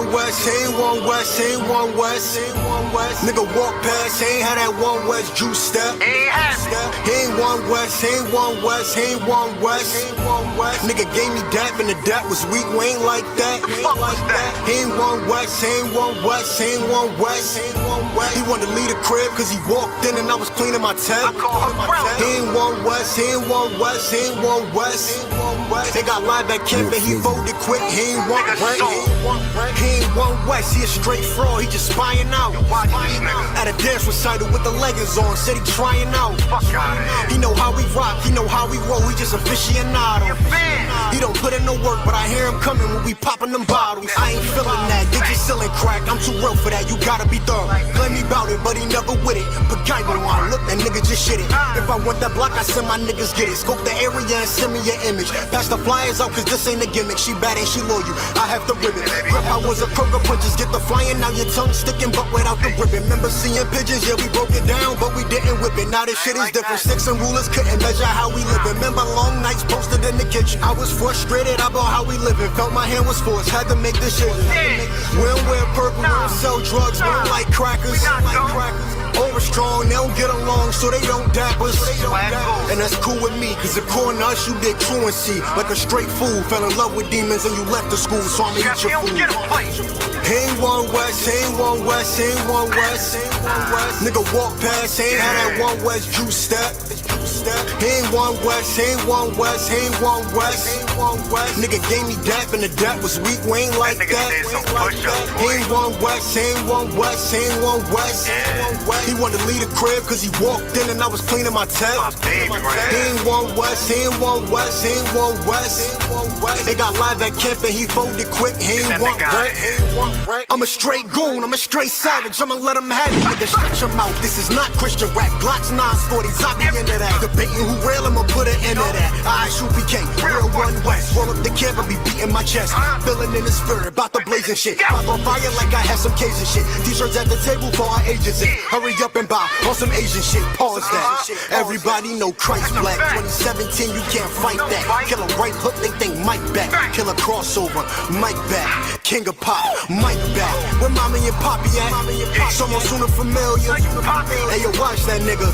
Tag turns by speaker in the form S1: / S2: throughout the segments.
S1: one West, ain't one West, ain't one West, ain't one West. Nigga walk past, ain't had that one West juice step. Ain't one West, ain't one West, ain't one West, ain't one West. Nigga gave me dap and the dap was weak, we ain't like that. Ain't one West, ain't one West, ain't one West, ain't one West. He wanted to leave the crib cause he walked in and I was cleaning my tab. Ain't one West, ain't one West, ain't one West, ain't one West. They got live at camp and he folded quick, he ain't one West. He ain't one West, he a straight fraud, he just spying out. At a dance recital with the leggings on, said he trying out. He know how we rock, he know how we roll, he just aficionado. He don't put in no work, but I hear him coming when we popping them bottles. I ain't feeling that, they just selling crack, I'm too real for that, you gotta be thorough. Claim me bout it, but he never with it. But guy don't wanna look, that nigga just shit it. If I want that block, I send my niggas get it. Scope the area and send me your image. Pass the flyers out, cause this ain't a gimmick. She bad and she loyal, I have to rip it. Grip, I was a croaker, punches get the flying, now your tongue sticking, but without the ribbon. Remember seeing pigeons, yeah, we broke it down, but we didn't whip it. Now this shit is different, sticks and rulers couldn't measure how we live. Remember long nights posted in the kitchen, I was frustrated about how we living. Felt my hand was forced, had to make decisions. We don't wear purple, we don't sell drugs, we don't like crackers. Over strong, they don't get along, so they don't dap us. And that's cool with me, cause according to us, you did truancy. Like a straight fool, fell in love with demons and you left the school, so I'ma eat your food. Ain't one West, ain't one West, ain't one West, ain't one West. Nigga walk past, ain't had that one West juice step. Ain't one West, ain't one West, ain't one West, ain't one West. Nigga gave me dap and the dap was weak, we ain't like that. Ain't one West, ain't one West, ain't one West, ain't one West. He wanted to leave the crib cause he walked in and I was cleaning my tab. Ain't one West, ain't one West, ain't one West, ain't one West. They got live at camp and he folded quick, he ain't one right. I'm a straight goon, I'm a straight savage, I'ma let him have it. Nigga shut your mouth, this is not Christian rap. Glocks 940s, I be into that. Debating who real, I'ma put an end to that. ISUPK, real one West. Roll up the camp and be beating my chest. Feeling in the spirit, about the blazing shit. Pop on fire like I have some K's and shit. T-shirts at the table for our agents. Hurry up and buy on some Asian shit. Pause that. Everybody know Christ black. 2017, you can't fight that. Kill a right hook, they think Mike back. Kill a crossover, Mike back. King of pop, Mike back. Where mommy and poppy at? Someone sooner familiar. Hey, yo, watch that nigga.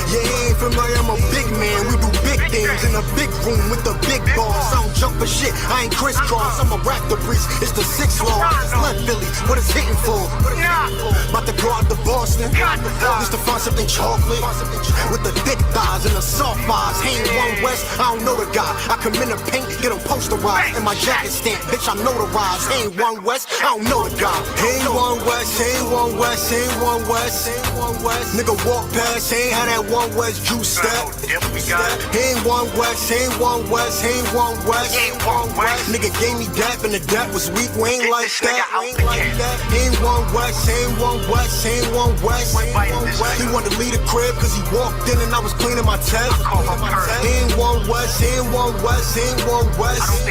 S1: Yeah, he ain't familiar, I'm a big man. We do big things in a big room with the big boss. I don't jump for shit, I ain't crisscross. I'm a raptor priest, it's the 6th law. It's left Philly, what it's hitting for? About to go out to Boston. Just to find something chocolate with the thick thighs and the soft eyes. Ain't one West, I don't know the guy. I come in the paint, get him posterized. And my jacket stamp, bitch, I'm notarized. Ain't one West, I don't know the guy. Ain't one West, ain't one West, ain't one West, ain't one West. Nigga walk past, ain't had that one West juice step. Ain't one West, ain't one West, ain't one West, ain't one West. Nigga gave me dap and the dap was weak, we ain't like that. Ain't one West, ain't one West, ain't one West, ain't one West. He wanted to leave the crib cause he walked in and I was cleaning my tab. Ain't one West, ain't one West, ain't one West.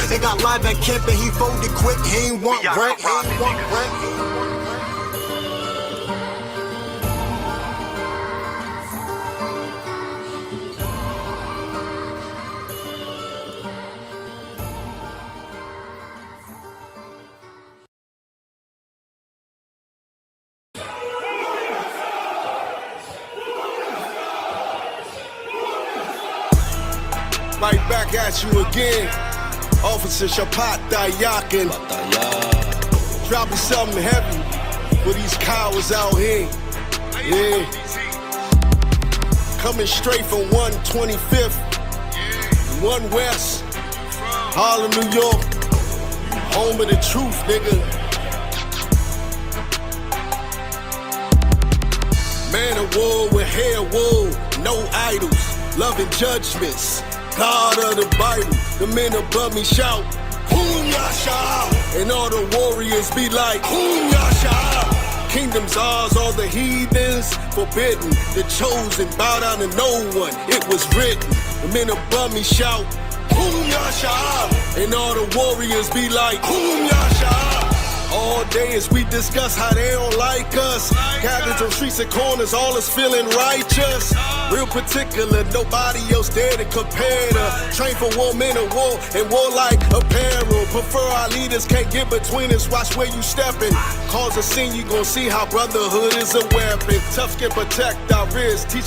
S1: They got live at camp and he folded quick, he ain't one right, ain't one right.
S2: Right back at you again, Officer Shapat Dayakin. Dropping something heavy for these cowards out here. Yeah. Coming straight from 125th, 1 West, Harlem, New York. Home of the truth, nigga. Man of war with hair wool, no idols, loving judgments. God of the Bible, the men above me shout, Boom Yasha, and all the warriors be like, Boom Yasha. Kingdom's ours, all the heathens forbidden. The chosen bow down to no one, it was written. The men above me shout, Boom Yasha, and all the warriors be like, Boom Yasha. All day as we discuss how they don't like us. Gathered on streets and corners, all is feeling righteous. Real particular, nobody else there to compare to. Train for war, men of war, and warlike apparel. Prefer our leaders, can't get between us, watch where you stepping. Cause a scene, you gon' see how brotherhood is a weapon. Tough skin protect our wrists, teach.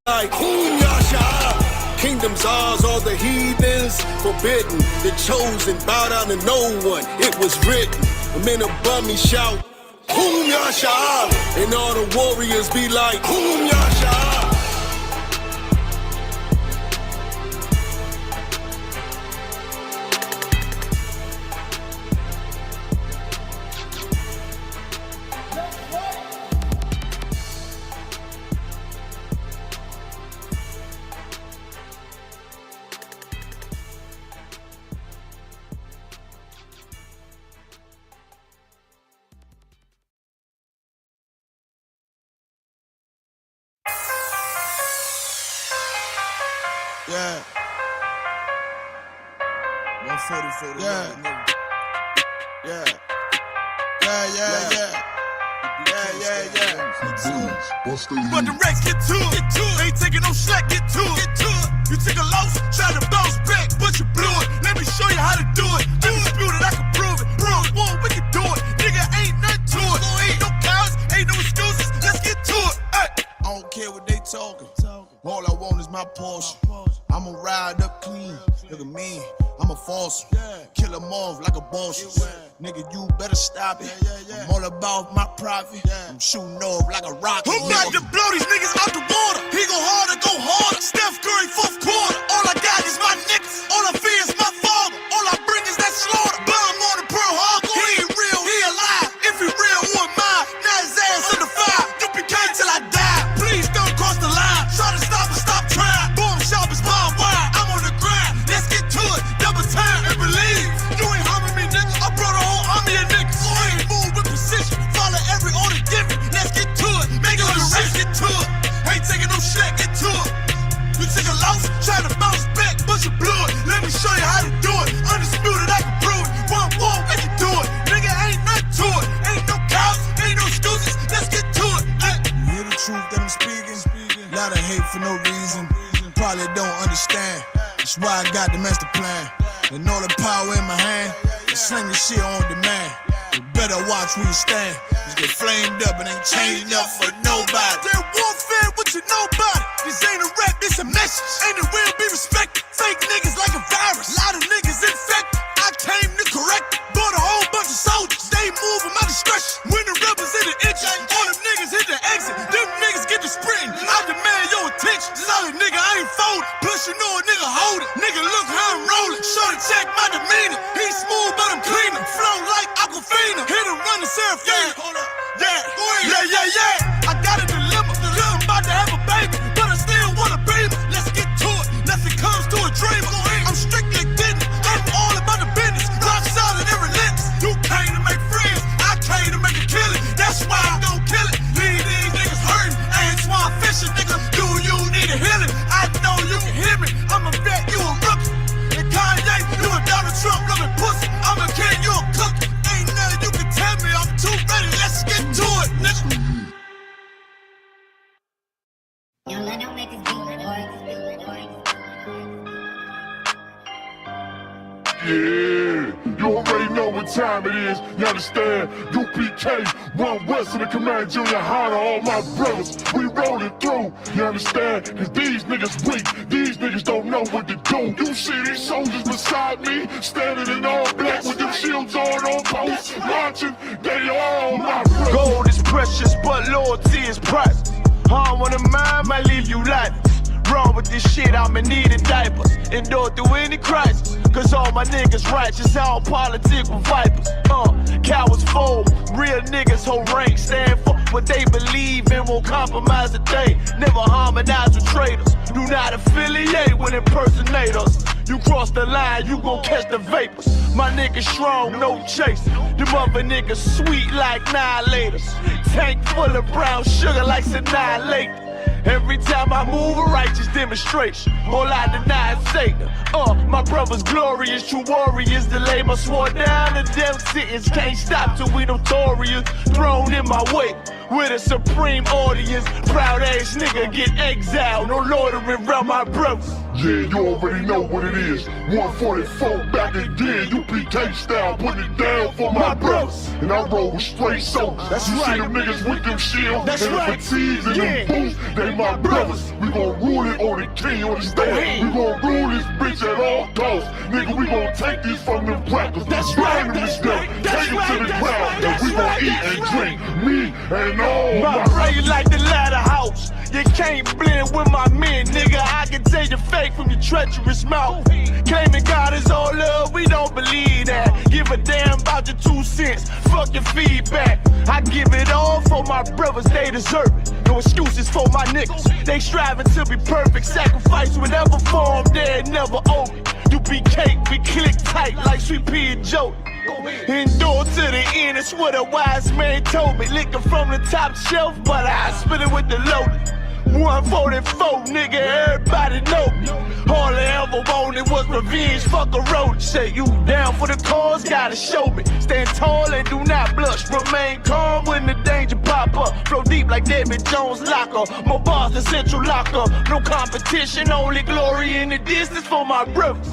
S2: Like, yasha. Kingdoms ours, all the heathens forbidden. The chosen, bow down to no one. It was written. The men above me shout, yasha. And all the warriors be like, yasha.
S3: Yeah. 140 yeah. Yeah.
S4: But the rest get to it. Ain't taking no slack, get to it. You took a loss, try to bounce back, but you blew it. Let me show you how to do it. Undisputed, I can prove it. Bro, whoa, we can do it. Nigga, ain't nothing to it. Ain't no cows, ain't no excuses. Let's get to it. Ay.
S3: I don't care what they talking. All I want is my Porsche. I'ma ride up clean. Look at me, I'm a false. Kill them off like a boss. Nigga, you better stop it. I'm all about my profit. I'm shooting off like a rocket.
S4: Who about to blow these niggas out the water? He go harder, go harder. Steph Curry, fourth quarter. All I got is my niggas. All I fear is my father. All I bring is that slaughter. Bomb on the Pearl Harbor. He ain't real, he alive. If he real, who am I? Now his ass in the fire. You be kind till I die. Please don't cross the line. Try to stop and stop trying. Boom shop is my wire. I'm on the grind. Let's get to it. Double time and believe. You ain't harming me, nigga. I brought a whole army of niggas. So I ain't move with precision. Follow every order given. Let's get to it. Make it on the race, get to it. Ain't taking no shit, get to it. You took a loss, try to bounce back, but you blew it. Let me show you how to do it. Undisputed, I can prove it. One war, we can do it. Nigga, ain't nothing to it. Ain't no cows, ain't no excuses. Let's get to it.
S3: You hear the truth that I'm speaking? Lot of hate for no reason. Probably don't understand. That's why I got the master plan. And all the power in my hand. I sling the shit on demand. You better watch where you stand. Just get flamed up and ain't changed up for nobody.
S4: They're warfare, what you know about it? This ain't a rap, this a message. Ain't it real, be respected. Fake niggas like a virus. Lot of niggas infected. I came to correct it. Bought a whole bunch of soldiers. They move at my discretion. When the rebels hit the itch, all them niggas hit the exit. Them niggas get to sprinting. I demand your attention. Solid nigga, I ain't folding. Plus you know a nigga hold it. Nigga, look how I'm rolling. Shorty check my demeanor. He smooth, but I'm cleaner. Flow like Aquafina. Hit him, run the Serafina. Yeah. I got a dilemma. I'm about to have a baby, but I still want a baby. Let's get to it. Nothing comes to a dreamer. I'm strictly getting it. I'm all about the business. Rock solid and relentless. You came to make friends. I came to make a killing. That's why I'm gon' kill it. Leave these niggas hurting. Antoine Fisher, nigga. Do you need a healing? I know you can hear me. I'm a vet, you a rookie. And Kanye, you a Donald Trump loving pussy. I'm a king, you a cookie. Ain't nothing you can tell me. I'm too ready. Let's get to it, nigga.
S5: Yeah, you already know what time it is, you understand? UPK, One West in the Command Junior High to all my brothers, we rollin' through, you understand? Cause these niggas weak, these niggas don't know what to do. You see these soldiers beside me, standing in all black with them shields on post, marching, they all my brothers.
S4: Gold is precious, but loyalty is priceless. I don't wanna mind, might leave you lifeless. Wrong with this shit, I'ma need a diapers. Endure through any crisis, cause all my niggas righteous. I don't politic with vipers. Cowards fold, real niggas hold rank. Stand for what they believe and won't compromise a day. Never harmonize with traitors. Do not affiliate with impersonators. You cross the line, you gon' catch the vapors. My niggas strong, no chase. Them other niggas sweet like annihilators. Tank full of brown sugar like Annihilate. Every time I move, a righteous demonstration. All I deny is Satan. My brother's glorious, true warriors. Delay my sword down, the death sentence can't stop till we notorious. Thrown in my way with a supreme audience. Proud ass nigga get exiled, no loitering around my brothers.
S5: Yeah, you already know what it is. 144 back again, UPK style, putting it down for my brothers. And I roll with straight soldiers.
S4: That's
S5: you
S4: right.
S5: see them niggas with them shields
S4: That's
S5: and
S4: right.
S5: the fatigues and
S4: Yeah.
S5: them boots, they my brothers. We gon' rule it on the king, you understand? We gon' rule this bitch at all costs. Nigga, we gon' take these from them crackers.
S4: That's
S5: Grind
S4: right,
S5: them
S4: that's
S5: to death,
S4: right, that's
S5: take them
S4: right,
S5: to the
S4: that's
S5: ground,
S4: right,
S5: and
S4: that's
S5: we gon'
S4: right,
S5: eat
S4: that's
S5: and
S4: right.
S5: drink. Me and all
S4: My brain like the ladder house. You can't blend with my men, nigga. I can tell you fake from your treacherous mouth. Claiming God is all love, we don't believe that. Give a damn about your 2 cents, fuck your feedback. I give it all for my brothers, they deserve it. No excuses for my niggas, they striving to be perfect. Sacrifice whatever form, they never owe me. You be cake, we click tight like Sweet Pea and Joe. Endure to the end, it's what a wise man told me. Liquor from the top shelf, but I spit it with the loaded. 144, nigga, everybody know me. All I ever wanted was revenge, fuck a road. Say you down for the cause, gotta show me. Stand tall and do not blush. Remain calm when the danger pop up. Flow deep like David Jones locker. More bars than Central Locker. No competition, only glory in the distance for my brothers.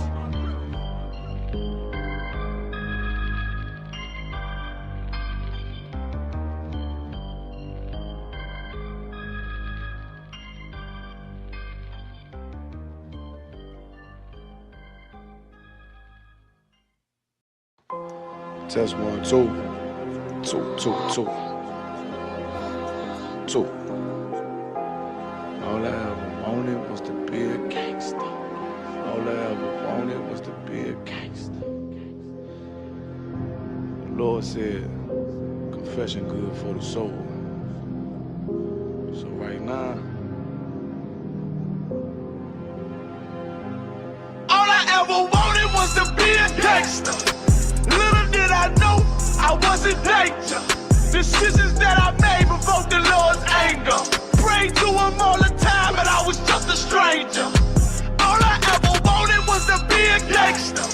S6: Test 1, 2. 2, 2, 2. 2. All I ever wanted was to be a gangster. All I ever wanted was to be a gangster. The Lord said, confession good for the soul. So right now,
S4: all I ever wanted was to be a gangster. Little did I know I was in danger. Decisions that I made provoked the Lord's anger. Prayed to him all the time, but I was just a stranger. All I ever wanted was to be a gangster.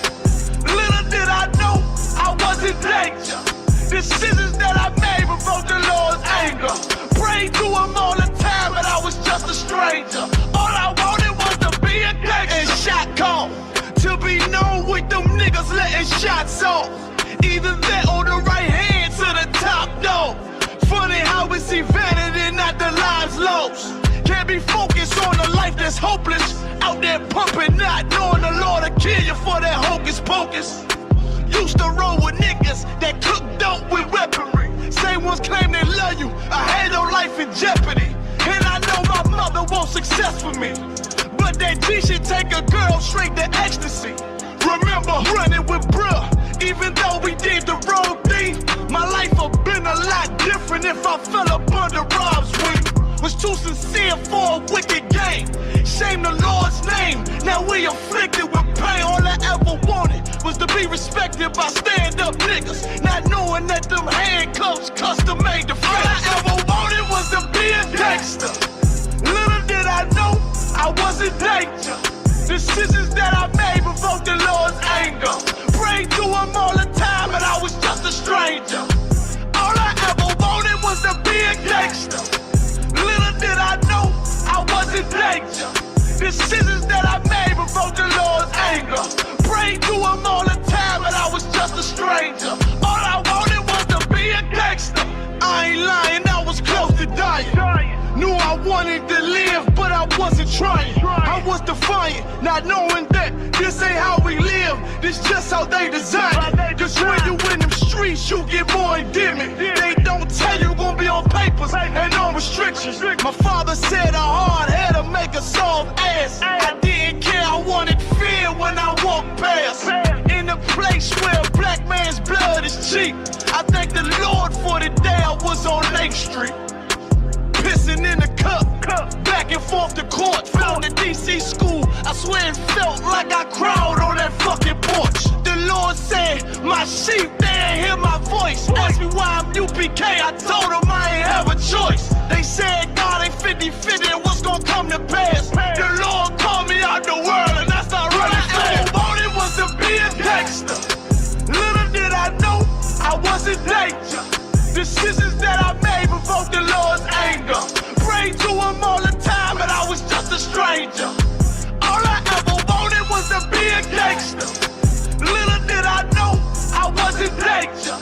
S4: Little did I know I was in danger. Decisions that I made provoked the Lord's anger. Prayed to him all the time, but I was just a stranger. All I wanted was to be a gangster. And shot call to be known with them niggas letting shots off. Either that or the right hand to the top dog. Funny how we see vanity, not the lives lost. Can't be focused on a life that's hopeless. Out there pumping, not knowing the Lord will kill you for that hocus pocus. Used to roll with niggas that cook dope with weaponry. Same ones claim they love you, I had your life in jeopardy. And I know my mother wants success for me, but that G should take a girl straight to ecstasy. Remember running with bruh, even though we did the wrong thing. My life would've been a lot different if I fell up under Rob's wing. Was too sincere for a wicked game. Shame the Lord's name, now we afflicted with pain. All I ever wanted was to be respected by stand-up niggas, not knowing that them handcuffs custom made to fit. All I ever wanted was to be a gangster. Little did I know I was in danger. Decisions that I made provoked the Lord's anger. Prayed to him all the time, but I was just a stranger. All I ever wanted was to be a gangster. Little did I know I was in danger. Decisions that I made provoked the Lord's anger. Prayed to him all the time. just a stranger. All I wanted was to be a gangster. I ain't lying, I was close to dying. Knew I wanted to live, but I wasn't trying. I was defiant, not knowing that this ain't how we live. This just how they design it. Cause when you in them streets, you get more endemic. They don't tell you gonna be on papers and on restrictions. My father said a hard head to make a soft ass. I didn't care, I wanted fear when I walked past. In a place where a black man's blood is cheap, I thank the Lord for the day I was on Lake Street. Pissing in a cup, back and forth to court. Found the DC school, I swear it felt like I cried on that fucking porch. The Lord said, my sheep, they ain't hear my voice. Asked me why I'm UPK, I told them I ain't have a choice. They said God ain't 50-50 and what's gonna come to pass. The Lord called me out the world and I started running fast. All I wanted was to be a gangster. Little did I know I was in danger. Decisions that I made provoked the Lord's anger. Prayed to him all the time and I was just a stranger. All I ever wanted was to be a gangster. Little did I know I was in danger.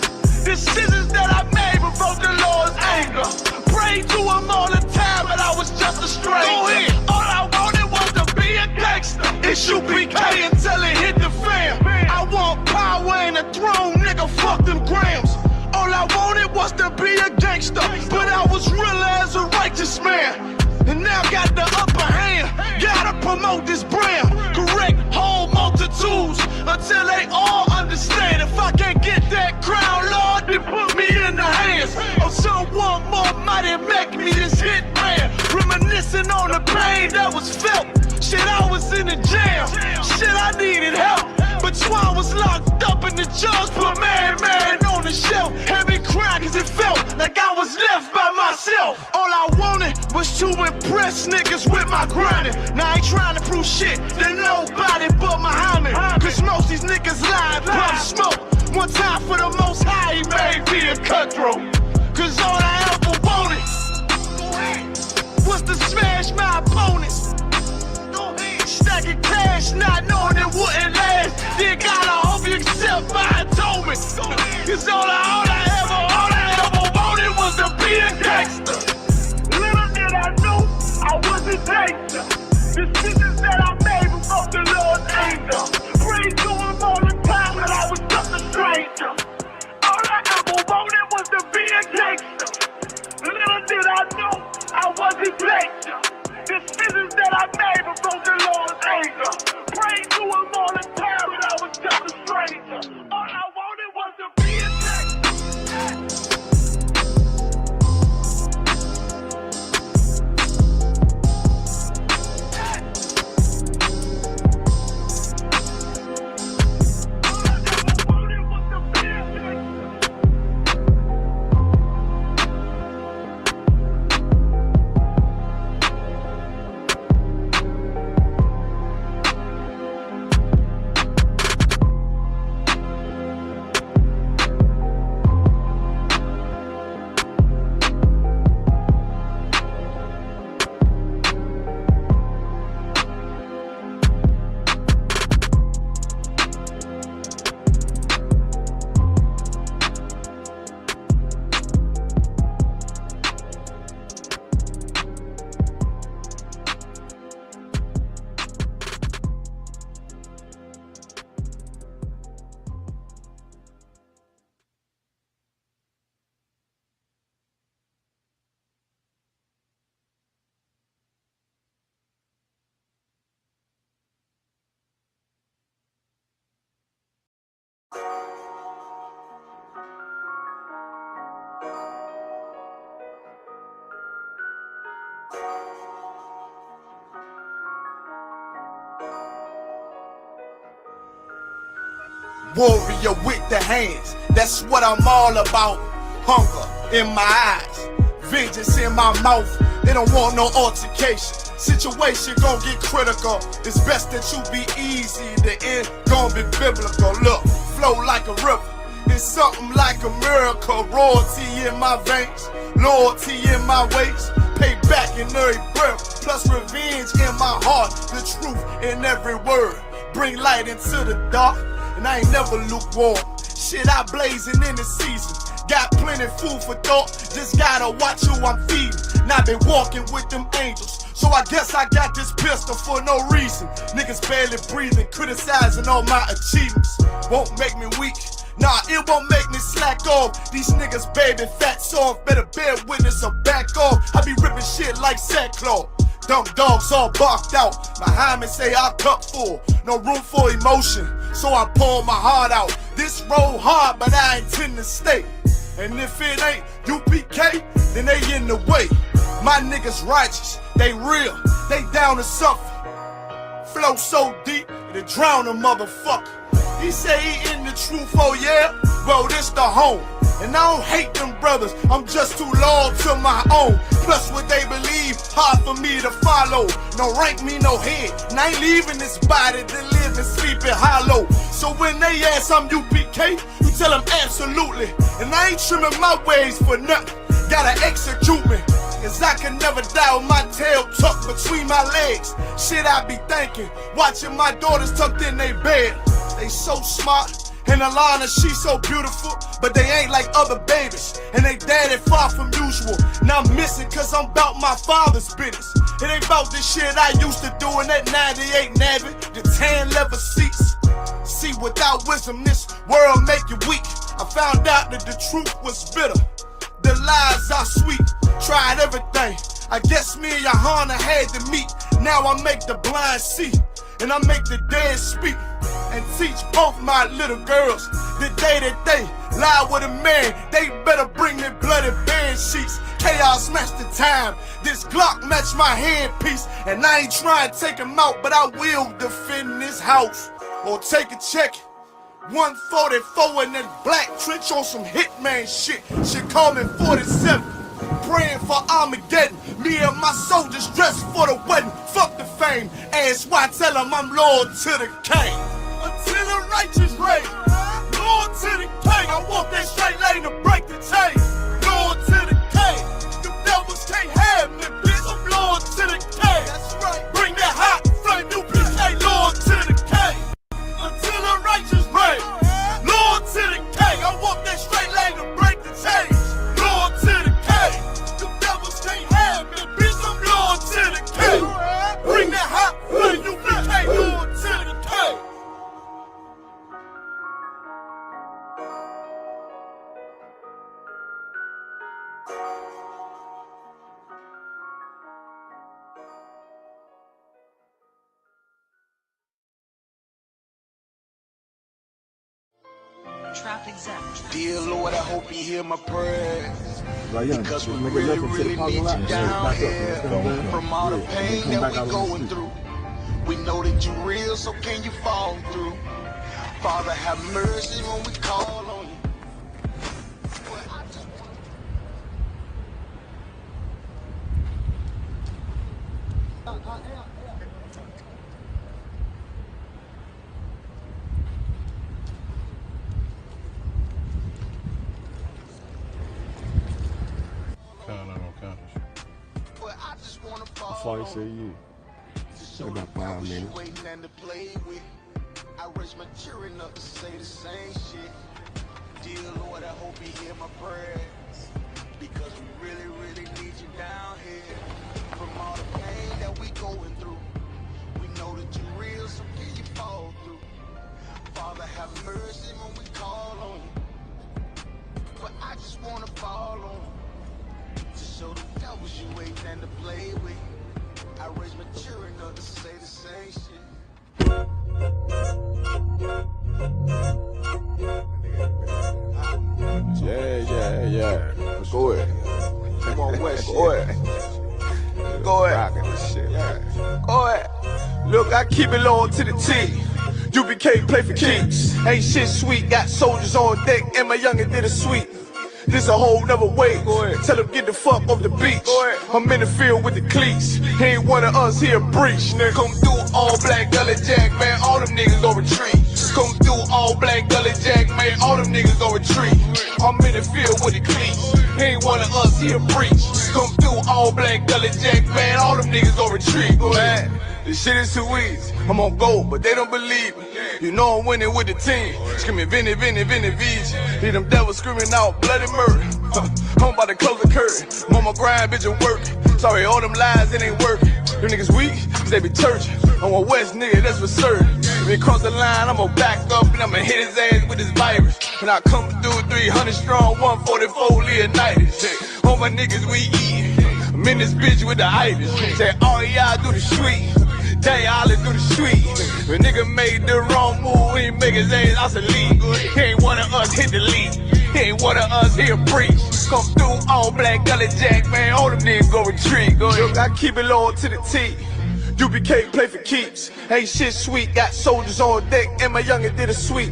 S4: Decisions that I made provoked the Lord's anger. Prayed to him all the time and I was just a stranger. Go ahead. All I wanted was to be a gangster. ISUPK until it hit the fam. I want power and a throne, nigga, fuck them grams. All I wanted was to be a gangster, but I was real as a righteous man. And now got the upper hand, gotta promote this brand. Correct whole multitudes until they all understand. If I can't get that crown, Lord, then put me in the hands of someone more mighty, make me this hit man. Reminiscing on the pain that was felt. Shit, I was in the jail, shit, I needed help. But Swan was locked up and the judge put man on the shelf. Had me crying cause it felt like I was left by myself. All I wanted was to impress niggas with my grinding. Now I ain't trying to prove shit to nobody but Muhammad. Cause most these niggas lying, pump smoke. One time for the most high, he made me a cutthroat. Cause all I ever wanted was to smash my opponents. Stacking cash, not knowing it wouldn't last. Then God, I hope you accept my atonement. Cause all I ever wanted was to be a gangster. Little did I know I was a gangster. Decisions that I made before the Lord's anger. Prayed to him all the time and I was just a stranger. All I ever wanted was to be a gangster. Little did I know I was a gangster. Decisions that I made before the Lord's anger. Prayed to him all the time and I was just a stranger. All I wanted was to be a
S1: Warrior with the hands, that's what I'm all about. Hunger in my eyes, vengeance in my mouth. They don't want no altercation. Situation gon' get critical. It's best that you be easy. The end gon' be biblical. Look, flow like a river. It's something like a miracle. Royalty in my veins, loyalty in my ways. Pay back in every breath, plus revenge in my heart. The truth in every word. Bring light into the dark. And I ain't never lukewarm.
S4: Shit, I blazing in the season. Got plenty food for thought, just gotta watch who I'm feeding. Now been walking with them angels, so I guess I got this pistol for no reason. Niggas barely breathing, criticizing all my achievements. Won't make me weak, nah, it won't make me slack off. These niggas baby fat soft, better bear witness or back off. I be ripping shit like sackcloth. Dumb dogs all barked out. My hymen say I cup full, no room for emotion, so I pour my heart out. This road hard, but I intend to stay. And if it ain't UPK, then they in the way. My niggas righteous, they real, they down to suffer. Flow so deep, it drown a motherfucker. He say he in the truth, oh yeah? Well, this the home. And I don't hate them brothers, I'm just too loyal to my own. Plus what they believe, hard for me to follow. No rank me, no head, and I ain't leaving this body to live and sleep in hollow. So when they ask I'm UPK, you tell them absolutely. And I ain't trimming my ways for nothing, gotta execute me. Cause I can never die with my tail tucked between my legs. Shit I be thinking, watching my daughters tucked in their bed. They so smart, and Alana, she so beautiful, but they ain't like other babies, and they daddy far from usual. Now I'm missing cause I'm about my father's business. It ain't about the shit I used to do in that 98 Navy, the tan leather seats. See, without wisdom, this world make you weak. I found out that the truth was bitter, the lies are sweet. Tried everything, I guess me and Johanna had to meet. Now I make the blind see, and I make the dead speak. And teach both my little girls the day that they lie with a man, they better bring me bloody bed sheets. Chaos match the time, this Glock match my handpiece. And I ain't trying to take him out, but I will defend this house or take a check. 144 in that black trench on some hitman shit. Shit call me 47. Praying for Armageddon. Me and my soldiers dressed for the wedding. Fuck the fame. Ask why, tell them I'm loyal to the king. Until the righteous reign. Loyal to the king. I walk that straight lane to break the chain. Loyal to the king. The devils can't have me, bitch. I'm loyal to the king. That's right. Bring that hot flame, you bitch. Ain't loyal to the king. Until the righteous reign. Loyal to the king. I walk that straight lane to break the chain. Loyal to the king. The devils can't have me, bitch. I'm loyal to the king. Bring that hot flame, you bitch. Ain't loyal to the king.
S2: Dear Lord, I hope you hear my prayers. Because we really, really need you down here. From all the pain that we going through, we know that you real, so can you fall through? Father, have mercy when we call on you.
S7: How far you say you? About 5 minutes.
S2: I raise my children up to say the same shit. Dear Lord, I hope you hear my prayers. Because we really, really need you down here. From all the pain that we going through, we know that you real, so can you fall through? Father, have mercy when we call on you. But I just wanna fall on you. To show the devils you ain't nothing to play with. I raise my children up to say the same shit.
S7: Yeah. Go ahead. Come on, West. Go ahead. Go ahead. Go ahead. Look, I keep it low to the T. UPK play for keeps. Ain't shit sweet. Got soldiers on deck, and my youngin' did a sweep. This a whole nother way. Tell him get the fuck off the beach. I'm in the field with the cleats. He ain't one of us, he a breach. Nigga, come through all black gully jack, man. All them niggas gon' retreat. Come through all black gully jack, man. All them niggas gon' retreat. I'm in the field with the cleats. He ain't one of us, he a breach. Come through all black gully jack, man. All them niggas gon' retreat. Man, this shit is too easy. I'm on gold, but they don't believe me. You know I'm winning with the team. Screaming Vinny, Vinny, Vinny, VG. Hear them devils screaming out bloody murder. I'm about to close the curtain. Mama grind, bitch, and work. Sorry, all them lies, it ain't working. Them niggas weak, cause they be churchin'. I'm a West nigga, that's for certain. If he cross the line, I'ma back up and I'ma hit his ass with this virus. And I come through 300 strong, 144 Leonidas. Hey, all my niggas we eatin'. I'm in this bitch with the itis. Say all y'all do the sweet. Tell y'all do the sweet. If a nigga made the wrong move, he make his ass out the league. He ain't one of us hit the league. He ain't one of us here preach. Come through all black gully jack, man. All them niggas go retreat. Go ahead. I keep it low to the T. UPK play for keeps. Ain't shit sweet. Got soldiers on deck, and my youngin' did a sweep.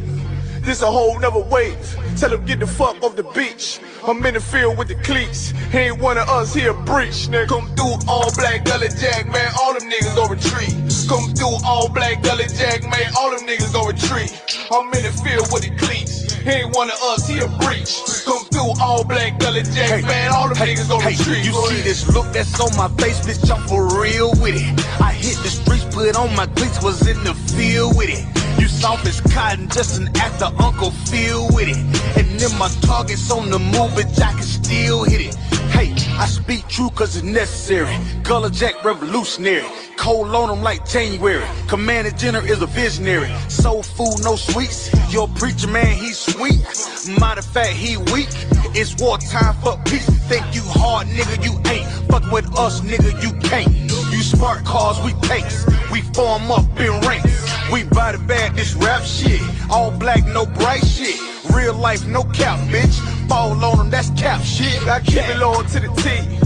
S7: This a whole nother wave. Tell him get the fuck off the beach. I'm in the field with the cleats. He ain't one of us here breach. Nigga, come through all black gully jack, man. All them niggas go retreat. Come through all black gully jack, man. All them niggas go retreat. I'm in the field with the cleats. He ain't one of us here breach. Come through all black gully jack, man. All them niggas go retreat.
S8: You see this look that's on my face, bitch? I'm for real with it. I hit the streets, put on my cleats, was in the field with it. You soft as cotton, just an actor, Uncle Phil with it. And then my target's on the move, bitch, I can still hit it. Hey, I speak true cause it's necessary. Gullah Jack revolutionary. Cold on them like January. Commander General is a visionary. Soul food, no sweets. Your preacher man, he's sweet. Matter of fact, he weak. It's wartime, fuck peace. Think you hard, nigga, you ain't. Fuck with us, nigga, you can't. You smart cars, we tanks. We form up in ranks. We body bag this rap shit. All black, no bright shit. Real life, no cap, bitch. Fall on them, that's cap shit.
S7: I keep it low to the T.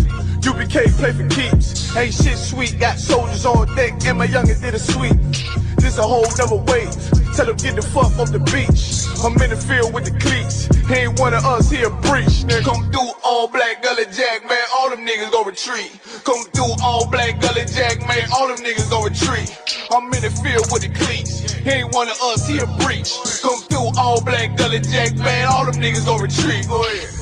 S7: UPK play for keeps. Ain't shit sweet. Got soldiers on deck, and my youngin' did a sweep. This a whole nother wave. Tell them get the fuck off the beach. I'm in the field with the cleats. He ain't one of us here breach. Nigga, come through all black gully jack, man. All them niggas go retreat. Come through all black gully jack, man. All them niggas go retreat. I'm in the field with the cleats. He ain't one of us here breach. Come through all black gully jack, man. All them niggas go retreat. Go ahead.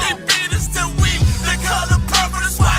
S4: They beat us till we the color purple. That's why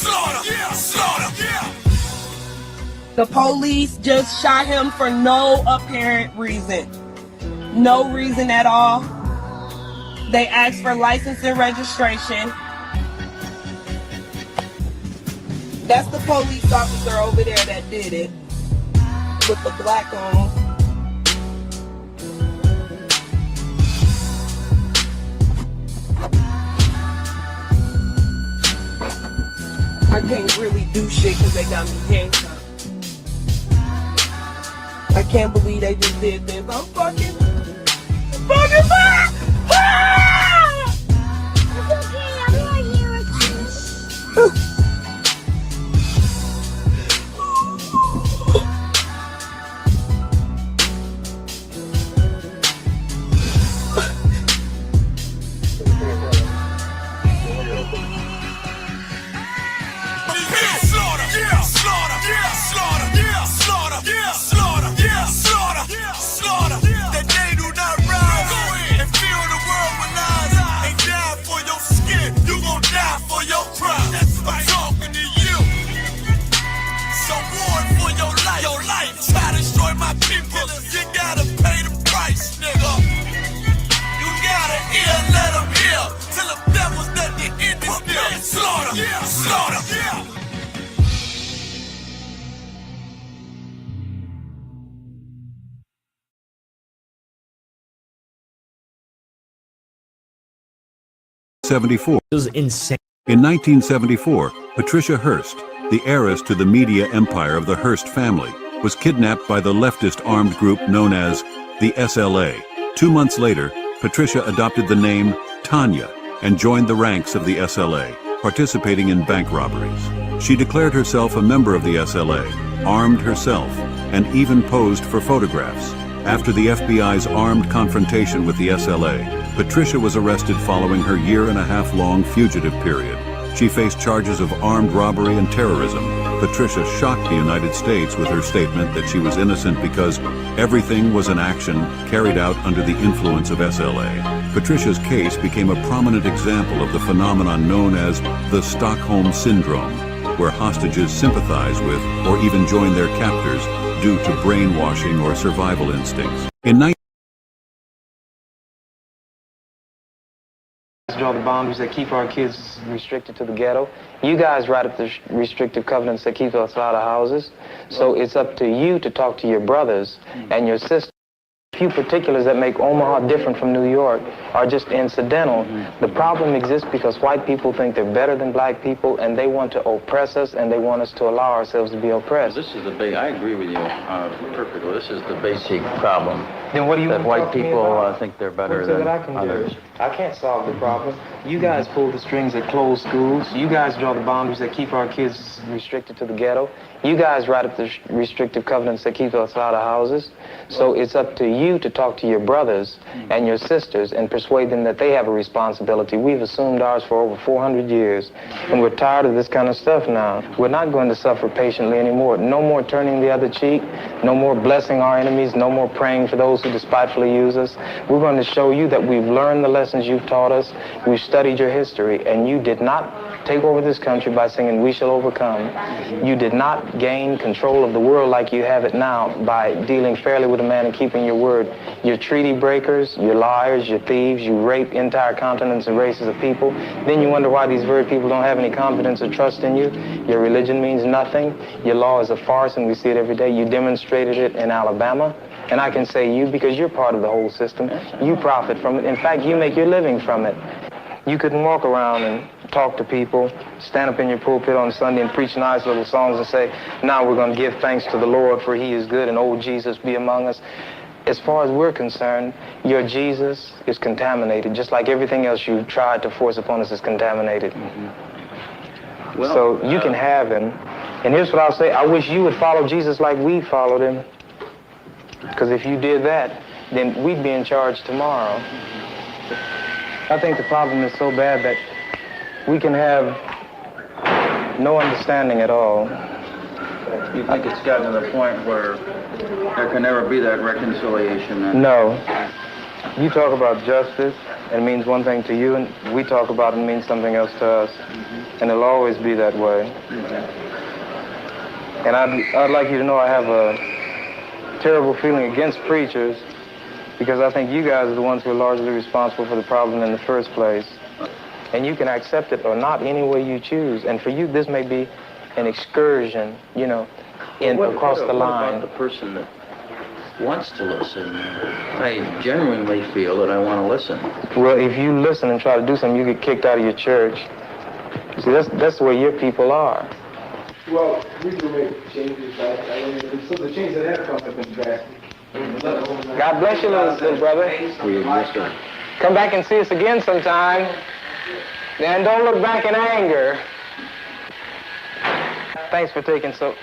S4: slaughter, yeah, slaughter, yeah.
S9: The police just shot him for no apparent reason. No reason at all. They asked for license and registration. That's the police officer over there that did it. With the black on. I can't really do shit because they got me handcuffed. I can't believe they just did this. I'm fucking mad!
S10: It's okay, I'm right here with you.
S4: Try to destroy my people, you gotta pay the price, nigga. You gotta hear, let them hear, till the devil's at the end of this. Slaughter, yeah, slaughter, yeah.
S11: It was insane. In 1974, Patricia Hearst, the heiress to the media empire of the Hearst family, was kidnapped by the leftist armed group known as the SLA. 2 months later, Patricia adopted the name Tanya and joined the ranks of the SLA, participating in bank robberies. She declared herself a member of the SLA, armed herself, and even posed for photographs. After the FBI's armed confrontation with the SLA, Patricia was arrested following her year-and-a-half-long fugitive period. She faced charges of armed robbery and terrorism. Patricia shocked the United States with her statement that she was innocent because everything was an action carried out under the influence of SLA. Patricia's case became a prominent example of the phenomenon known as the Stockholm Syndrome, where hostages sympathize with or even join their captors due to brainwashing or survival instincts.
S12: Draw the boundaries that keep our kids restricted to the ghetto. You guys write up the restrictive covenants that keep us out of houses. So it's up to you to talk to your brothers and your sisters. A few particulars that make Omaha different from New York are just incidental. The problem exists because white people think they're better than black people, and they want to oppress us, and they want us to allow ourselves to be oppressed.
S13: This is the I agree with you perfectly. This is the basic problem.
S12: Then what do you
S13: that
S12: want to
S13: white
S12: talk to me
S13: people
S12: about?
S13: think they're better
S12: What's it
S13: than
S12: that I can
S13: others.
S12: do? I can't solve the problem. You guys pull the strings that close schools. You guys draw the boundaries that keep our kids restricted to the ghetto. You guys write up the restrictive covenants that keep us out of houses. So it's up to you to talk to your brothers and your sisters and persuade them that they have a responsibility. We've assumed ours for over 400 years, and we're tired of this kind of stuff now. We're not going to suffer patiently anymore. No more turning the other cheek. No more blessing our enemies. No more praying for those who despitefully use us. We're going to show you that we've learned the lessons you've taught us. We've studied your history, and you did not take over this country by singing "We Shall Overcome." You did not gain control of the world like you have it now by dealing fairly with a man and keeping your word. You're treaty breakers, you're liars, you're thieves, you rape entire continents and races of people. Then you wonder why these very people don't have any confidence or trust in you. Your religion means nothing. Your law is a farce, and we see it every day. You demonstrated it in Alabama. And I can say you because you're part of the whole system. You profit from it. In fact, you make your living from it. You couldn't walk around and talk to people, stand up in your pulpit on Sunday and preach nice little songs and say, now we're going to give thanks to the Lord for he is good and old Jesus be among us. As far as we're concerned, your Jesus is contaminated, just like everything else you tried to force upon us is contaminated.
S13: Well,
S12: so you can have him. And here's what I'll say. I wish you would follow Jesus like we followed him. Because if you did that, then we'd be in charge tomorrow. I think the problem is so bad that we can have no understanding at all.
S13: You think it's gotten to the point where there can never be that reconciliation? Then?
S12: No. You talk about justice, and it means one thing to you, and we talk about it and it means something else to us. And it'll always be that way. And I'd like you to know I have a terrible feeling against preachers because I think you guys are the ones who are largely responsible for the problem in the first place. And you can accept it or not any way you choose. And for you, this may be an excursion, you know, across the line.
S13: What about the person that wants to listen? I genuinely feel that I want to listen.
S12: Well, if you listen and try to do something, you get kicked out of your church. See, that's the way your people are.
S14: Well, we do make changes, right? I mean, so the changes that have come have been drastic.
S12: God bless you, little brother. Come back and see us again sometime. And don't look back in anger. Thanks for taking it so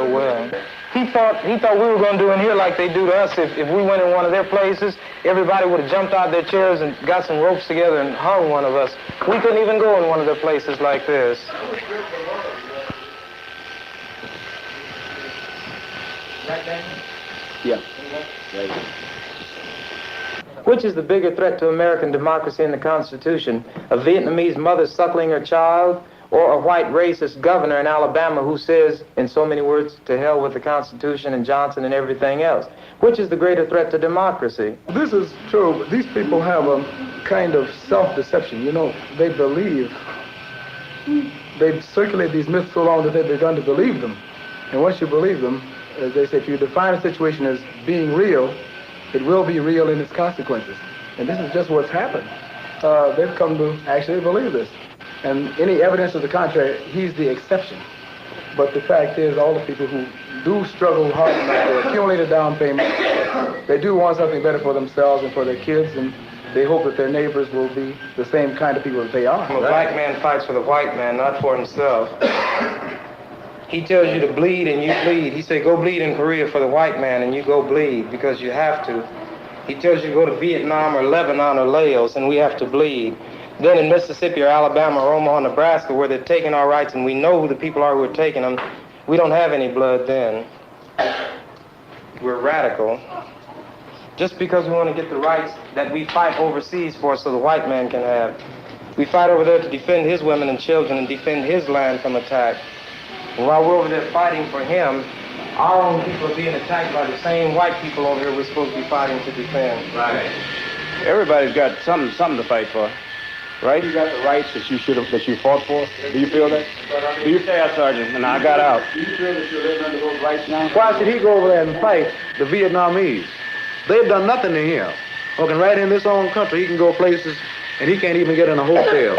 S12: well. He thought we were going to do in here like they do to us. If we went in one of their places, everybody would have jumped out their chairs and got some ropes together and hung one of us. We couldn't even go in one of their places like this.
S14: Yeah.
S12: Which is the bigger threat to American democracy and the Constitution? A Vietnamese mother suckling her child, or a white racist governor in Alabama who says, in so many words, to hell with the Constitution and Johnson and everything else? Which is the greater threat to democracy?
S14: This is true. These people have a kind of self-deception. You know, they believe, they've circulated these myths so long that they've begun to believe them. And once you believe them, as they say, if you define a situation as being real, it will be real in its consequences. And this is just what's happened. They've come to actually believe this. And any evidence to the contrary, he's the exception. But the fact is, all the people who do struggle hard enough to accumulate a down payment, they do want something better for themselves and for their kids, and they hope that their neighbors will be the same kind of people that they are.
S12: A black man fights for the white man, not for himself. He tells you to bleed and you bleed. He said, go bleed in Korea for the white man, and you go bleed because you have to. He tells you to go to Vietnam or Lebanon or Laos, and we have to bleed. Then in Mississippi or Alabama or Omaha, Nebraska, where they're taking our rights and we know who the people are who are taking them, we don't have any blood then. We're radical. Just because we want to get the rights that we fight overseas for so the white man can have. We fight over there to defend his women and children and defend his land from attack. And while we're over there fighting for him, our own people are being attacked by the same white people over here we're supposed to be fighting to defend.
S15: Right. Everybody's got something to fight for. Right?
S14: You got the rights that you fought for. Do you feel that?
S15: Do you feel, Sergeant? And I got out.
S14: Do you feel that you're living under those rights now?
S15: Why should he go over there and fight the Vietnamese? They've done nothing to him. Working right in this own country, he can go places and he can't even get in a hotel.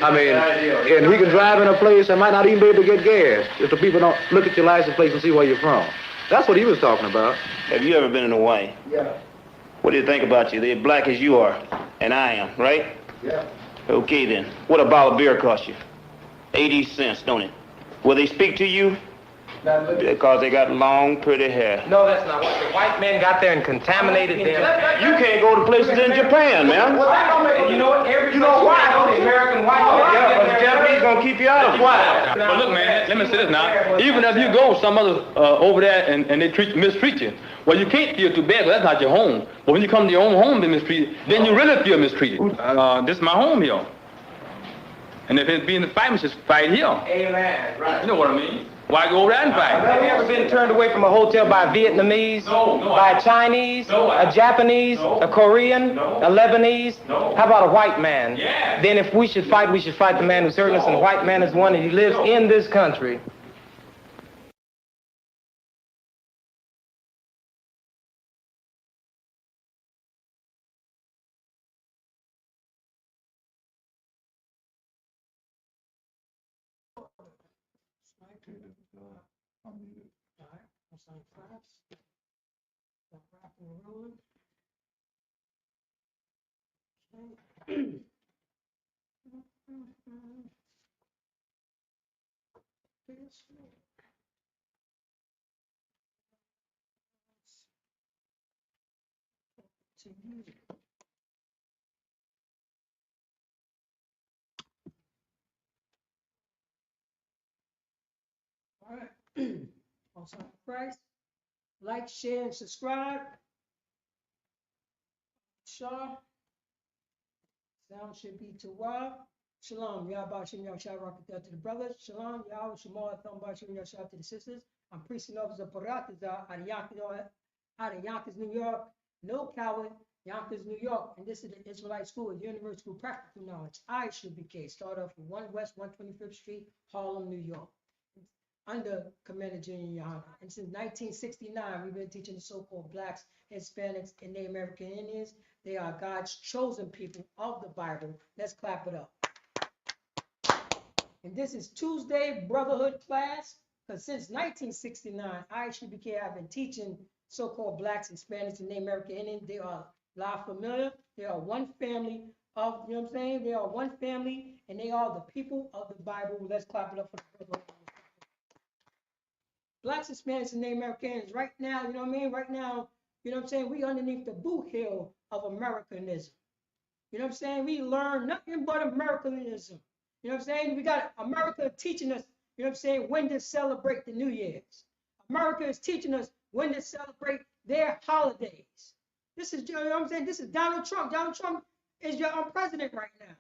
S15: I mean, and he can drive in a place and might not even be able to get gas if the people don't look at your license plate and see where you're from. That's what he was talking about. Have you ever been in Hawaii?
S14: Yeah.
S15: What do you think about you? They're black as you are, and I am, right?
S14: Yeah.
S15: Okay then. What a bottle of beer cost you? 80 cents, don't it? Will they speak to you? Because they got long, pretty hair.
S12: No, that's not what the white men got there and contaminated them.
S15: You can't go to places in Japan, man.
S12: And you know what? You know why? The American white men.
S15: Yeah, but the Japanese gonna keep you out of it.
S16: Why? But look, man, let me say this now. Even if you go some other over there and they mistreat you, well, you can't feel too bad, because that's not your home. But when you come to your own home and mistreated, then you really feel mistreated. This is my home here. And if it's being the fight, we should fight here.
S12: Amen. Right.
S16: You know what I mean? Why go over there and fight?
S12: Have you ever been turned away from a hotel by a Vietnamese?
S16: No,
S12: by a Chinese? A Japanese? A Korean? A Lebanese? How about a white man?
S16: Yeah.
S12: Then if we should fight the man who's hurting us, and the white man is one, and he lives in this country.
S17: All right. On Price, like, share, and subscribe. Shah. Sound should be Tawab. Shalom, Yahbashim Yahshua Rakadah to the brothers. Shalom, Yahweh Shemal Thambashim Yahshua to the sisters. I'm priest and officer of Parataza out of Yonkers, New York. No coward, Yonkers, New York. And this is the Israelite School, Universal School Practical Knowledge. ISUPK. Start off from 1 West 125th Street, Harlem, New York. Under Commander Junior Yohana. And since 1969, we've been teaching the so-called blacks, Hispanics, and Native American Indians. They are God's chosen people of the Bible. Let's clap it up. And this is Tuesday Brotherhood class, because since 1969, ISUPK have been teaching so-called blacks, Hispanics, and Native American Indians. They are La Familia. They are one family of, you know what I'm saying? They are one family, and they are the people of the Bible. Let's clap it up for the Brotherhood. Blacks, Hispanics, and Native Americans, right now, you know what I mean? Right now, you know what I'm saying? We underneath the boot hill of Americanism. You know what I'm saying? We learn nothing but Americanism. You know what I'm saying? We got America teaching us, you know what I'm saying, when to celebrate the New Year's. America is teaching us when to celebrate their holidays. This is, you know what I'm saying? This is Donald Trump. Donald Trump is your president right now.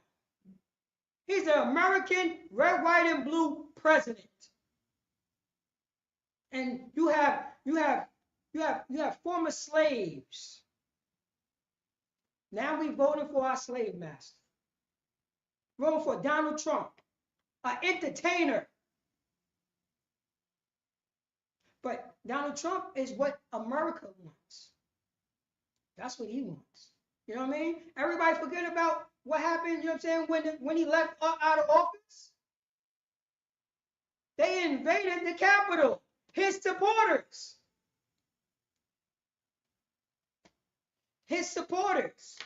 S17: He's an American red, white, and blue president. And you have former slaves. Now we voting for our slave master. Voting for Donald Trump, an entertainer. But Donald Trump is what America wants. That's what he wants. You know what I mean? Everybody forget about what happened, you know what I'm saying, when he left out of office. They invaded the Capitol. His supporters. His supporters.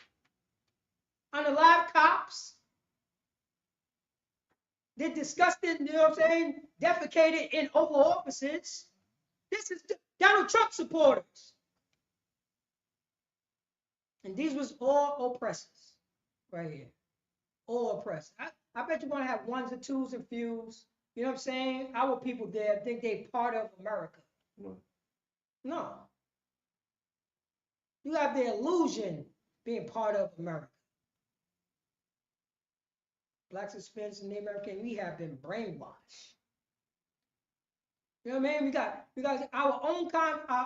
S17: Unalive cops. They disgusted, you know what I'm saying, defecated in Oval Offices. This is Donald Trump supporters. And these was all oppressors right here. All oppressors. I bet you're going to have ones and twos and fews. You know what I'm saying? Our people there think they part of America. No. You have the illusion being part of America. Blacks, Hispanics, and Native American, we have been brainwashed. You know what I mean? We got our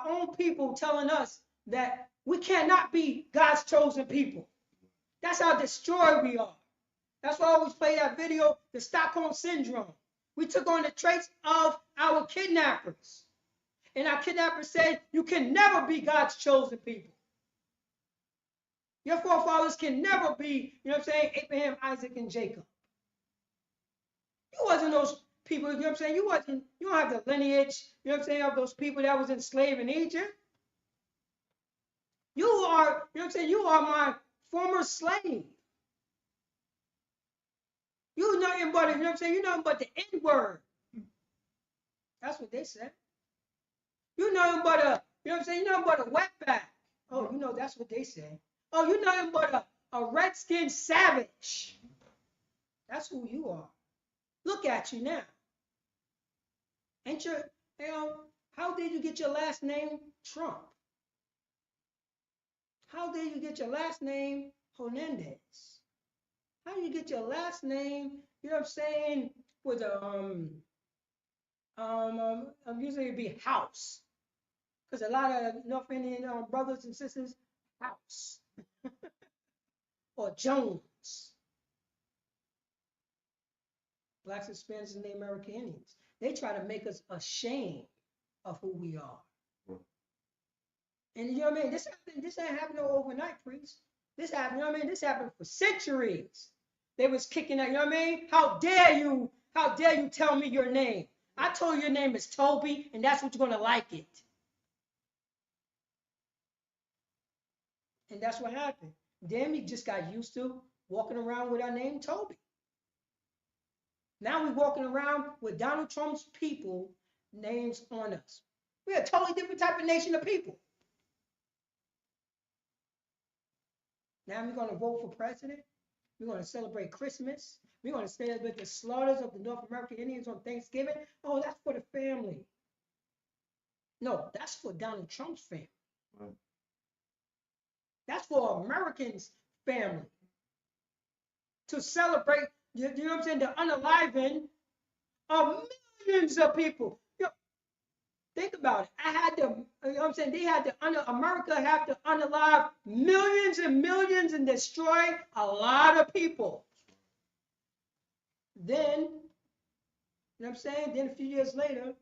S17: own people telling us that we cannot be God's chosen people. That's how destroyed we are. That's why I always play that video, the Stockholm Syndrome. We took on the traits of our kidnappers. And our kidnappers said, you can never be God's chosen people. Your forefathers can never be, you know what I'm saying, Abraham, Isaac, and Jacob. You wasn't those people, you know what I'm saying? You don't have the lineage, you know what I'm saying, of those people that was enslaved in Egypt. You are, you know what I'm saying, you are my former slave. You nothing but, you know what I'm saying, you nothing but the N-word. That's what they said. You nothing but a, you know what I'm saying, you nothing but a wetback. Oh, you know, that's what they say. Oh, you nothing but a red-skinned savage. That's who you are. Look at you now. Ain't you know, how did you get your last name Trump? How did you get your last name Hernandez? How do you get your last name, you know what I'm saying, with usually it'd be House. Because a lot of North Indian brothers and sisters, House. Or Jones. Blacks, Hispanics, and Native American Indians. They try to make us ashamed of who we are. And you know what I mean? This ain't happening overnight, priest. This happened, you know what I mean? This happened for centuries. They was kicking out, you know what I mean? How dare you tell me your name? I told you your name is Toby, and that's what you're gonna like it. And that's what happened. Then we just got used to walking around with our name Toby. Now we're walking around with Donald Trump's people names on us. We're a totally different type of nation of people. Now we're going to vote for president. We're going to celebrate Christmas. We're going to celebrate the slaughters of the North American Indians on Thanksgiving. Oh, that's for the family. No, that's for Donald Trump's family. That's for Americans' family. To celebrate, you know what I'm saying, the unaliving of millions of people. You know, think about it. I had to, you know what I'm saying, they had to, America had to unalive millions and millions and destroy a lot of people. Then, you know what I'm saying, then a few years later,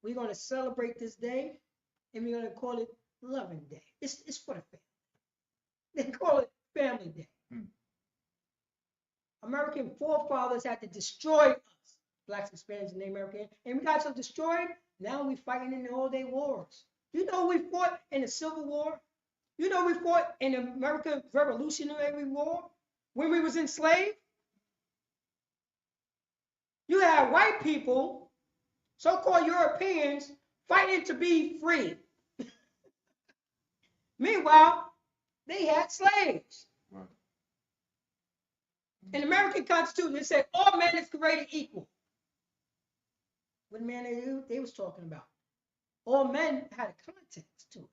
S17: we're going to celebrate this day and we're going to call it Loving Day. It's for the family. They call it Family Day. American forefathers had to destroy us, blacks, Hispanics, and Native Americans, and we got so destroyed. Now we're fighting in the all-day wars. You know we fought in the Civil War. You know we fought in the American Revolutionary War when we was enslaved. You had white people, so-called Europeans, fighting to be free. Meanwhile, they had slaves. Right. In the American Constitution, it said all men is created equal. What man they was talking about? All men had a context to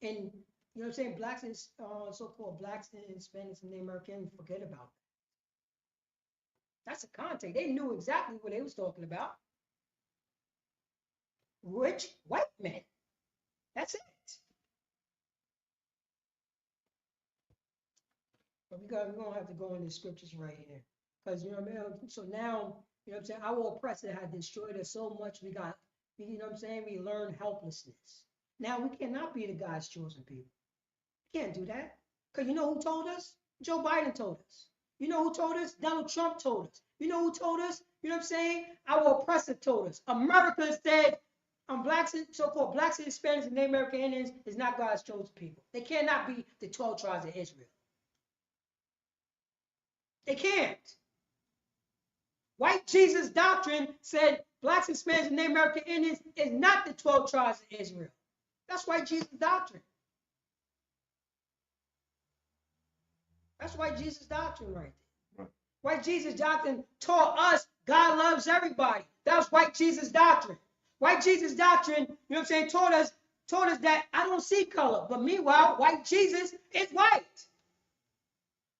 S17: it. And you know what I'm saying? Blacks and so-called blacks and Hispanics and Native Americans forget about that. That's the context. They knew exactly what they was talking about. Rich white men. That's it. But we're gonna have to go into the scriptures right here. Because you know what I mean? So now, you know what I'm saying, our oppressor had destroyed us so much you know what I'm saying, we learned helplessness. Now we cannot be the God's chosen people. We can't do that. Because you know who told us? Joe Biden told us. You know who told us? Donald Trump told us. You know who told us? You know what I'm saying? Our oppressor told us. America said blacks and so-called blacks and Hispanics and Native American Indians is not God's chosen people. They cannot be the 12 tribes of Israel. They can't. White Jesus doctrine said blacks, Hispanics, and Native American Indians is not the 12 tribes of Israel. That's white Jesus doctrine. That's white Jesus doctrine right there. Right. White Jesus doctrine taught us God loves everybody. That was white Jesus doctrine. White Jesus doctrine, you know what I'm saying, taught us that I don't see color. But meanwhile, white Jesus is white.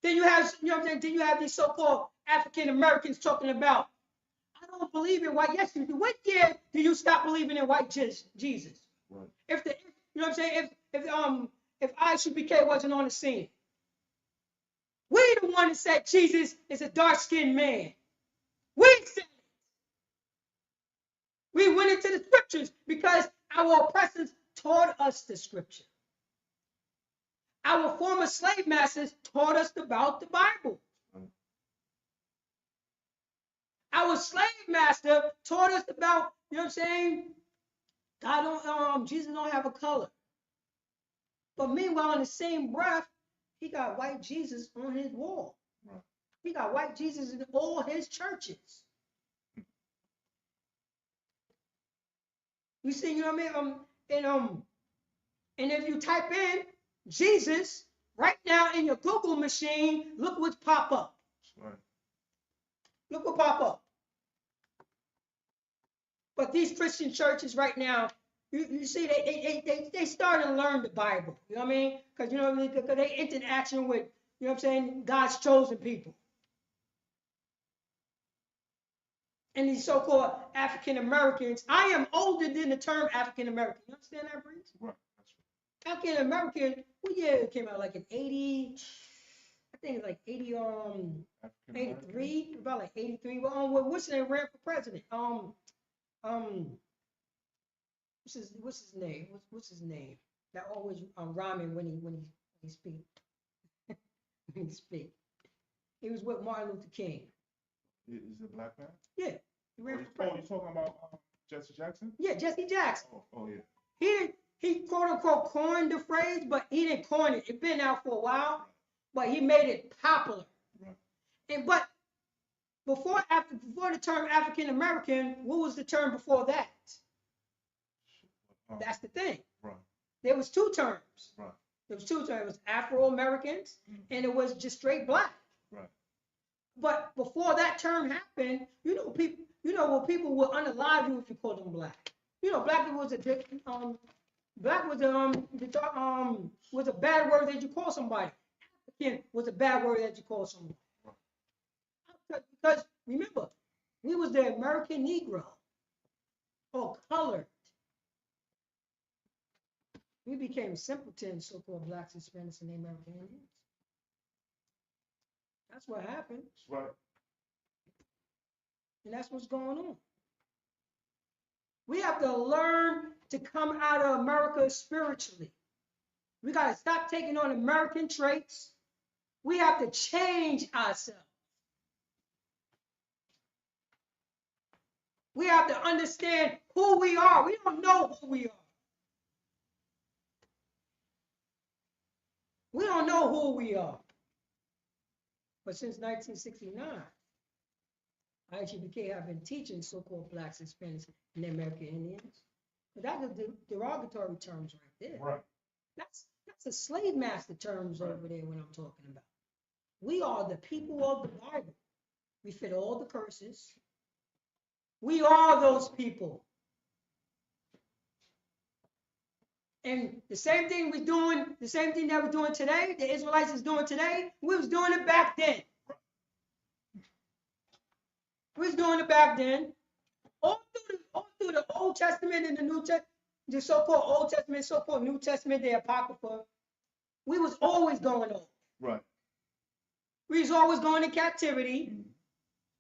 S17: Then you have, you know what I'm saying, then you have these so-called African Americans talking about, I don't believe in white. Yes, you do. What year do you stop believing in white Jesus? Right. You know what I'm saying, if ISUPK wasn't on the scene, we the one that said Jesus is a dark-skinned man. We said it. We went into the scriptures because our oppressors taught us the scripture. Our former slave masters taught us about the Bible. Our slave master taught us about, you know what I'm saying, Jesus don't have a color. But meanwhile, in the same breath, he got white Jesus on his wall. Right. He got white Jesus in all his churches. You see, you know what I mean? And if you type in Jesus right now in your Google machine, look what pop up. Right. Look what pop up. But these Christian churches right now, you see, they starting to learn the Bible. You know what I mean? Because you know what I mean? Because they entered action with, you know what I'm saying, God's chosen people. And these so-called African Americans, I am older than the term African American. You understand that, Breeze? Right. African American, what year it came out? Like in 80, I think it's like 80, 83, about like 83. Well, what's his name ran for president? What's his name? What's his name? That always rhyming when he speak. When he speak. He was with Martin Luther King.
S18: Is it a black man?
S17: Yeah. He ran for president.
S18: You're talking about Jesse Jackson?
S17: Yeah, Jesse Jackson.
S18: Oh yeah.
S17: He quote unquote coined the phrase, but he didn't coin it. It's been out for a while, but he made it popular. Right. But before the term African American, what was the term before that? That's the thing. Right. There was two terms. Right. There was two terms. It was Afro Americans and it was just straight black. Right. But before that term happened, people will unalive you if you call them black. You know, black people was a different Black was was a bad word that you call somebody. African was a bad word that you call somebody. Because remember, we was the American Negro or colored. We became simpletons, so-called blacks, Hispanics, and American Indians. That's what happened.
S18: That's right.
S17: And that's what's going on. We have to learn to come out of America spiritually. We got to stop taking on American traits. We have to change ourselves. We have to understand who we are. We don't know who we are. We don't know who we are. But since 1969, ISUPK have been teaching so-called blacks, Hispanics, and American Indians. But that's the derogatory terms right there.
S18: Right.
S17: That's a slave master terms over there when I'm talking about. We are the people of the Bible. We fit all the curses. We are those people. And the same thing we're doing, the same thing that we're doing today, the Israelites is doing today, we was doing it back then. We was doing it back then. All through the Old Testament and the New Testament, the so-called Old Testament, so-called New Testament, the Apocrypha, we was always going on.
S18: Right.
S17: We was always going in captivity.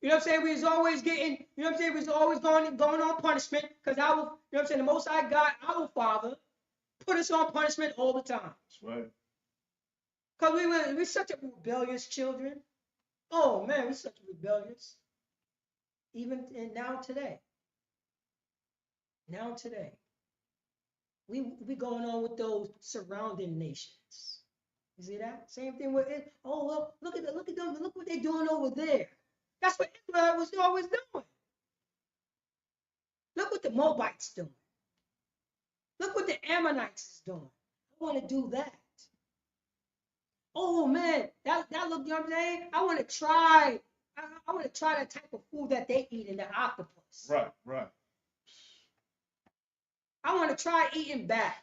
S17: You know what I'm saying? We was always getting, you know what I'm saying? We was always going on punishment because our, you know what I'm saying? The Most High God, our Father, put us on punishment all the time.
S18: That's right.
S17: Because we're such a rebellious children. Oh man, we're such rebellious. Even now today. Now today. We going on with those surrounding nations. You see that? Same thing with it. Oh, well, look at them, look what they're doing over there. That's what Israel was always doing. Look what the Moabites doing. Look what the Ammonites is doing. I want to do that. Oh man, that look, you know what I'm saying? I want to try that type of food that they eat in the octopus.
S18: Right, right.
S17: I want to try eating bat.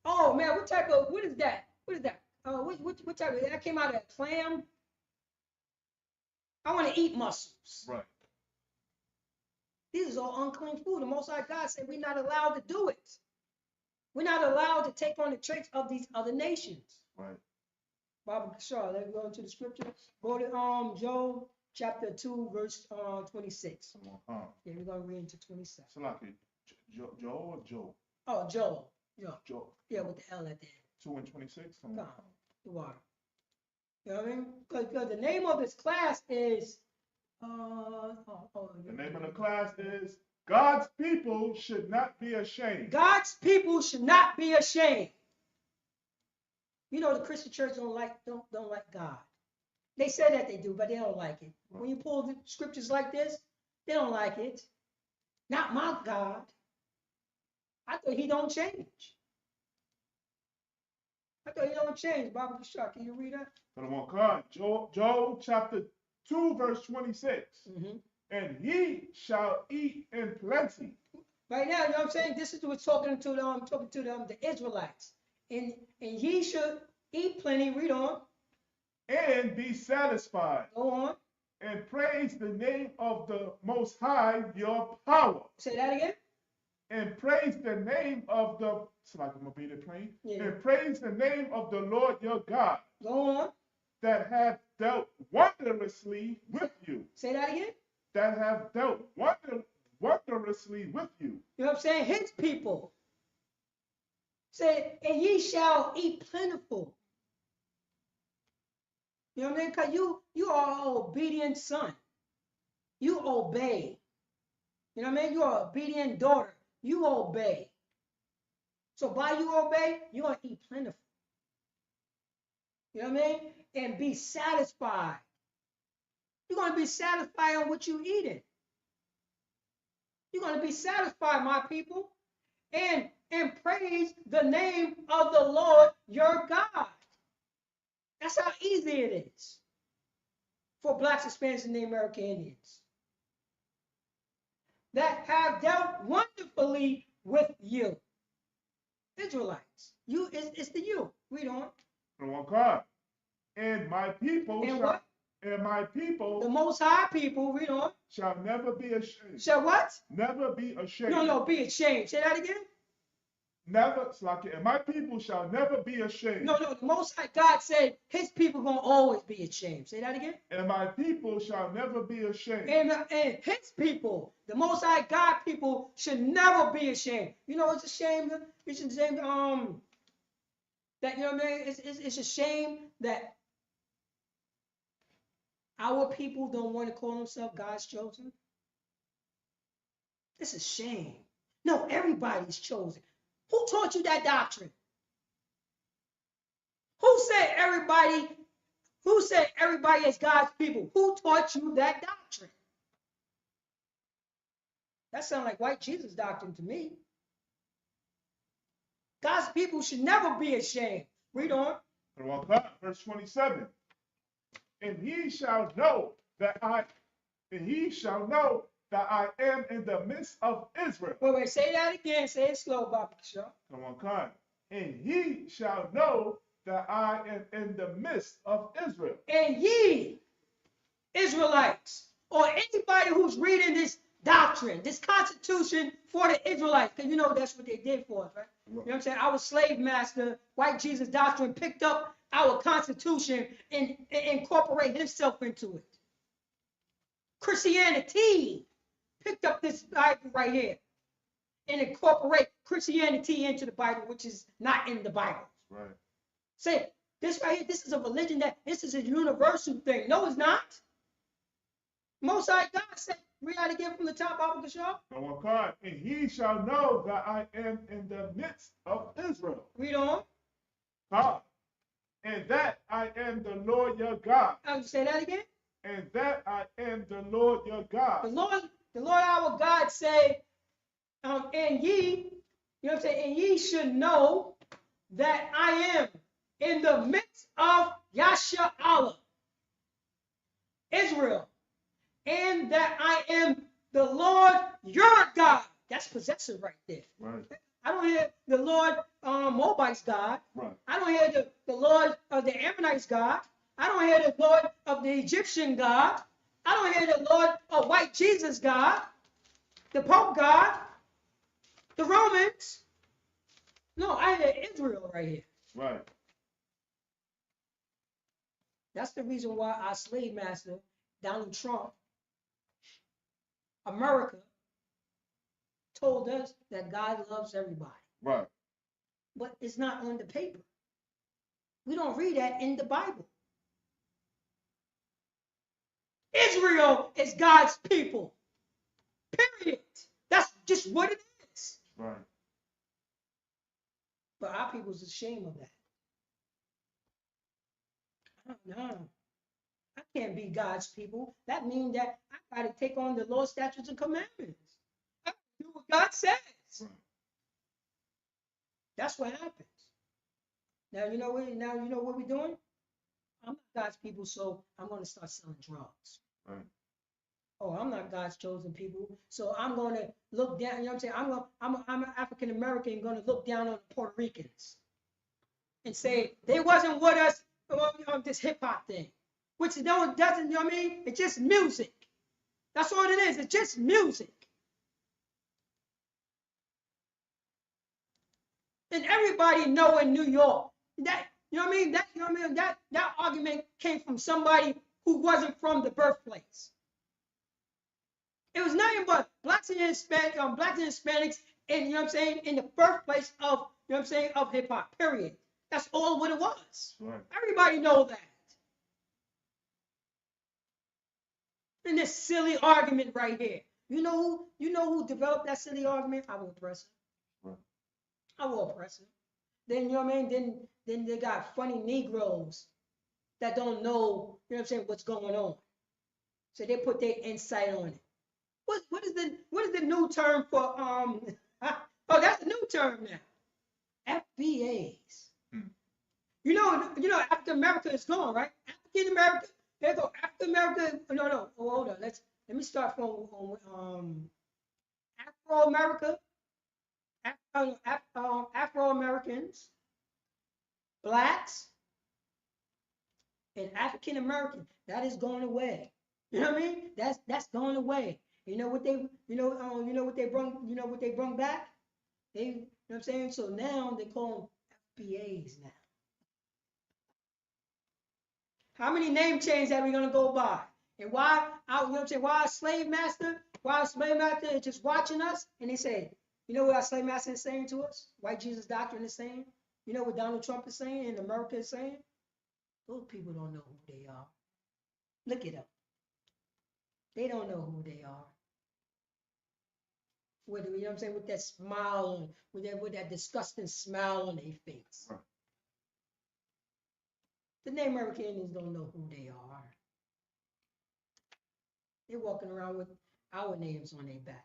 S17: Oh man, what is that? What is that? What type of, that came out of a clam? I want to eat mussels.
S18: Right.
S17: These is all unclean food. The Most High God said we're not allowed to do it. We're not allowed to take on the traits of these other nations.
S18: Right.
S17: Baba Kishar, let's go into the scripture. Go to Job chapter 2, verse 26. Yeah, we're going to read into 27.
S18: Salaki, Joe or Joe?
S17: Oh, Joel. Yeah.
S18: Joe.
S17: Yeah, with the L at the end.
S18: 2 and 26?
S17: No, the water. You know what I mean? Because the name of this class is
S18: the name of the class is God's people should not be ashamed.
S17: God's people should not be ashamed. You know the Christian church don't like God. They say that they do, but they don't like it. Right. When you pull the scriptures like this, they don't like it. Not my God. I thought he don't change. I thought he don't change. Baba Kishar, can you read that?
S18: Job chapter 2, verse 26.
S17: Mm-hmm.
S18: And he shall eat in plenty.
S17: Right now, you know what I'm saying? This is what's talking to the Israelites. And ye should eat plenty. Read on.
S18: And be satisfied.
S17: Go on.
S18: And praise the name of the Most High, your power.
S17: Say that again.
S18: And praise the name of the, it's like I'm going to be the plane.
S17: Yeah.
S18: And praise the name of the Lord your God.
S17: Go on.
S18: That have dealt wondrously with you.
S17: Say that again.
S18: That have dealt wondrously with you.
S17: You know what I'm saying? His people. Say, and ye shall eat plentiful. You know what I mean? Because you are an obedient son. You obey. You know what I mean? You are an obedient daughter. You obey. So by you obey, you're going to eat plentiful. You know what I mean? And be satisfied. You're going to be satisfied on what you're eating. You're going to be satisfied, my people. And praise the name of the Lord your God. That's how easy it is for blacks, Hispanics, and the American Indians that have dealt wonderfully with you. Israelites. It's the you. Read on.
S18: And one card. And my people
S17: And
S18: shall.
S17: what?
S18: And my people.
S17: The Most High people. Read on.
S18: Shall never be ashamed.
S17: Shall what?
S18: Never be ashamed.
S17: No, be ashamed. Say that again.
S18: Never, and my people shall never be ashamed.
S17: No, the Most High God said his people gonna always be ashamed. Say that again.
S18: And my people shall never be ashamed.
S17: And his people, the Most High God people, should never be ashamed. You know, it's a shame. It's a shame. That you know what I mean. It's a shame that our people don't want to call themselves God's chosen. It's a shame. No, everybody's chosen. Who taught you that doctrine? Who said everybody is God's people? Who taught you that doctrine? That sounds like white Jesus doctrine to me. God's people should never be ashamed. Read on.
S18: Verse 27. And he shall know that I am in the midst of Israel.
S17: Wait, say that again. Say it slow, Bobby Shaw.
S18: Come on, come. And he shall know that I am in the midst of Israel.
S17: And ye, Israelites, or anybody who's reading this doctrine, this constitution for the Israelites, because you know that's what they did for us, right? You know what I'm saying? Our slave master, white Jesus doctrine, picked up our constitution and incorporated himself into it. Christianity picked up this Bible right here and incorporate Christianity into the Bible, which is not in the Bible.
S18: Right.
S17: Say, this right here, this is a religion this is a universal thing. No, it's not. Most High God said, read out again from the top, Baba Kishar.
S18: And he shall know that I am in the midst of Israel.
S17: Read on.
S18: And that I am the Lord your God.
S17: Say that again.
S18: And that I am the Lord your God.
S17: The Lord our God say, and ye, you know what I'm saying, and ye should know that I am in the midst of Yasha Allah, Israel, and that I am the Lord your God. That's possessive right there.
S18: Right.
S17: I don't hear the Lord Moabite's God.
S18: Right.
S17: I don't hear the Lord of the Ammonites' God. I don't hear the Lord of the Egyptian God. I don't hear the Lord of white Jesus God, the Pope God, the Romans. No, I hear Israel right here.
S18: Right.
S17: That's the reason why our slave master, Donald Trump, America, told us that God loves everybody.
S18: Right.
S17: But it's not on the paper. We don't read that in the Bible. Israel is God's people. Period. That's just what it is.
S18: Right.
S17: But our people's ashamed of that. No, I can't be God's people. That means that I got to take on the law, statutes, and commandments. I do what God says. Right. That's what happens. Now you know what we're doing? I'm not God's people, so I'm going to start selling drugs.
S18: Right.
S17: Oh, I'm not God's chosen people, so I'm going to look down. You know what I'm saying? I'm an African American, going to look down on the Puerto Ricans and say they wasn't with us on this hip hop thing, which doesn't. You know what I mean? It's just music. That's all it is. It's just music. And everybody know in New York that, you know what I mean? That argument came from somebody who wasn't from the birthplace. It was nothing but blacks and Hispanics, and you know what I'm saying, in the birthplace of, you know what I'm saying, of hip hop. Period. That's all what it was.
S18: Right.
S17: Everybody know that. And this silly argument right here. You know who developed that silly argument? Our oppressor.
S18: Right.
S17: Our oppressor. Then, you know what I mean? Then they got funny Negroes that don't know, you know what I'm saying, what's going on. So they put their insight on it. What is the new term for oh, that's the new term now. FBAs. You know African America is gone, right? African America, there go African America. No, hold on. Let me start from Afro America, Afro-Americans, blacks, and African American. That is going away. You know what I mean? That's going away. You know what they what they brought back? They, you know what I'm saying? So now they call them FBAs now. How many name changes are we gonna go by? And why, you know what I'm saying? Why a slave master is just watching us and they say, you know what our slave master is saying to us? White Jesus doctrine is saying? You know what Donald Trump is saying and America is saying? Those people don't know who they are. Look it up. They don't know who they are. With, you know what I'm saying? With that smile, with that disgusting smile on their face. Right. The Native American Indians don't know who they are. They're walking around with our names on their back.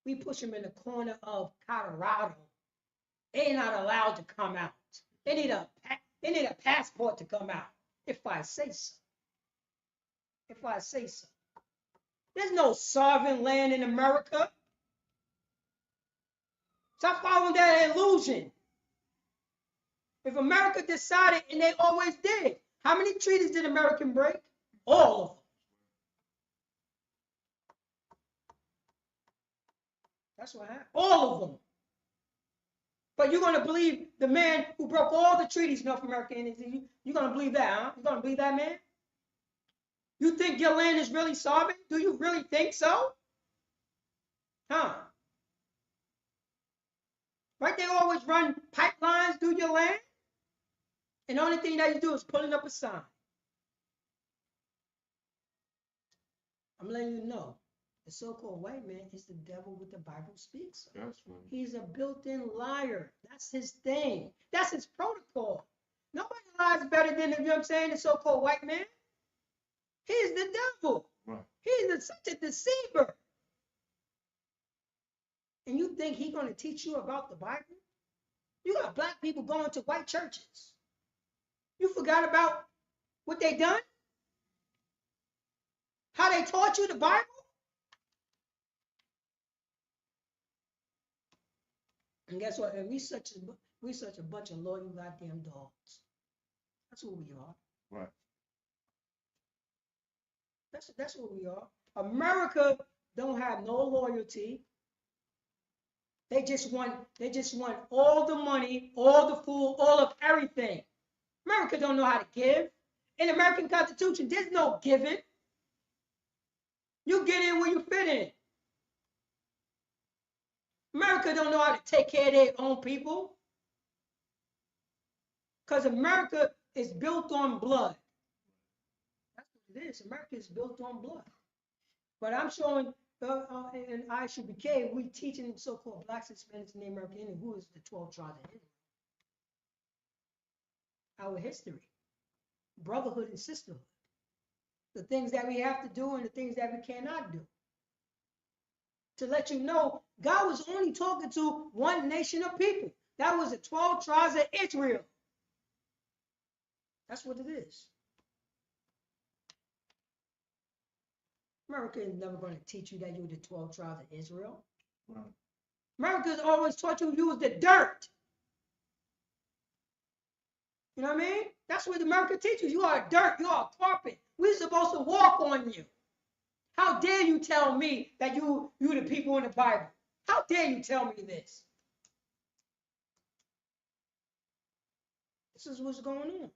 S17: We push them in the corner of Colorado. They're not allowed to come out. They need a passport to come out. If I say so. If I say so. There's no sovereign land in America. Stop following that illusion. If America decided, and they always did, how many treaties did America break? All of them. That's what happened. All of them. But you're going to believe the man who broke all the treaties, North America, you're going to believe that, huh? You're going to believe that man? You think your land is really sovereign? Do you really think so? Huh? Right? They always run pipelines through your land. And the only thing that you do is pulling up a sign. I'm letting you know. The so-called white man is the devil what the Bible speaks of. That's right. He's a built-in liar. That's his thing. That's his protocol. Nobody lies better than, you know what I'm saying, the so-called white man. He's the devil. Right. He's such a deceiver. And you think he's going to teach you about the Bible? You got black people going to white churches. You forgot about what they done? How they taught you the Bible? And guess what? And we such a bunch of loyal goddamn dogs. That's what we are. Right. That's what we are. America don't have no loyalty. They just want all the money, all the food, all of everything. America don't know how to give. In the American Constitution, there's no giving. You get in where you fit in. America don't know how to take care of their own people. Because America is built on blood. That's what it is. America is built on blood. But I'm showing in ISUPK, we teaching so-called blacks, Hispanics, and Native American Indians, who is the 12 tribes of Israel. Our history, brotherhood and sisterhood, the things that we have to do and the things that we cannot do. To let you know, God was only talking to one nation of people. That was the 12 tribes of Israel. That's what it is. America is never going to teach you that you're the 12 tribes of Israel. Right. America's always taught you was the dirt. You know what I mean? That's what America teaches. You are dirt. You are carpet. We're supposed to walk on you. How dare you tell me that you the people in the Bible? How dare you tell me this? This is what's going on.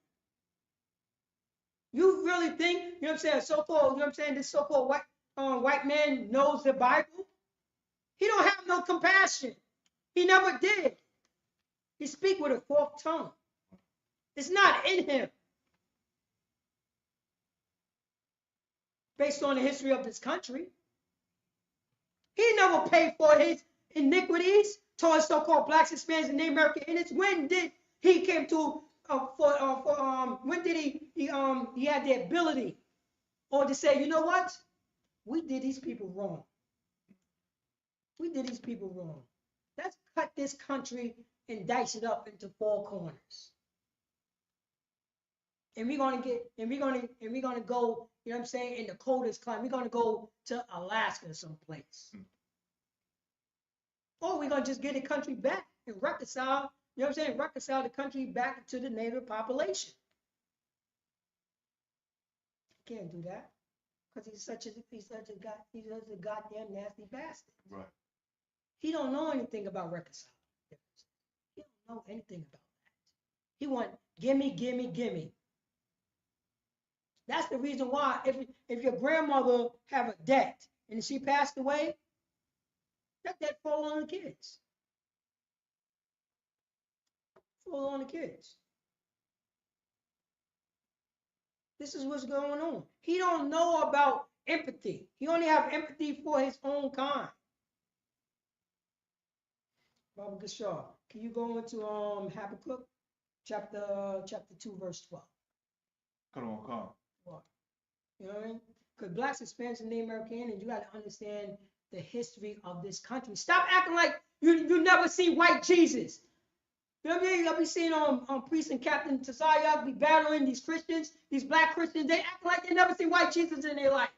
S17: You really think, you know what I'm saying, so-called, you know what I'm saying, this so-called white man knows the Bible? He don't have no compassion. He never did. He speaks with a forked tongue. It's not in him. Based on the history of this country. He never paid for his iniquities towards so-called blacks, Hispanics, and Native American Indians. When did he came to when did he had the ability or to say, you know what? We did these people wrong. We did these people wrong. Let's cut this country and dice it up into 4 corners. And we're gonna go, you know what I'm saying, in the coldest climate. We're gonna go to Alaska someplace. Or we're going to just get the country back and reconcile, you know what I'm saying? Reconcile the country back to the native population. Can't do that because he's such a goddamn nasty bastard.
S18: Right.
S17: He don't know anything about reconciling. He don't know anything about that. He want gimme, gimme, gimme. That's the reason why if your grandmother have a debt and she passed away, that debt fall on the kids. Fall on the kids. This is what's going on. He don't know about empathy. He only have empathy for his own kind. Baba Gashar, can you go into Habakkuk chapter 2 verse 12?
S18: Come on.
S17: What? You know what I mean? Because blacks, Hispanics, and Native American, and you got to understand the history of this country. Stop acting like you never see white Jesus. You know what I mean? You'll be seeing Priest and Captain Tazaya be battling these Christians, these black Christians. They act like they never see white Jesus in their life.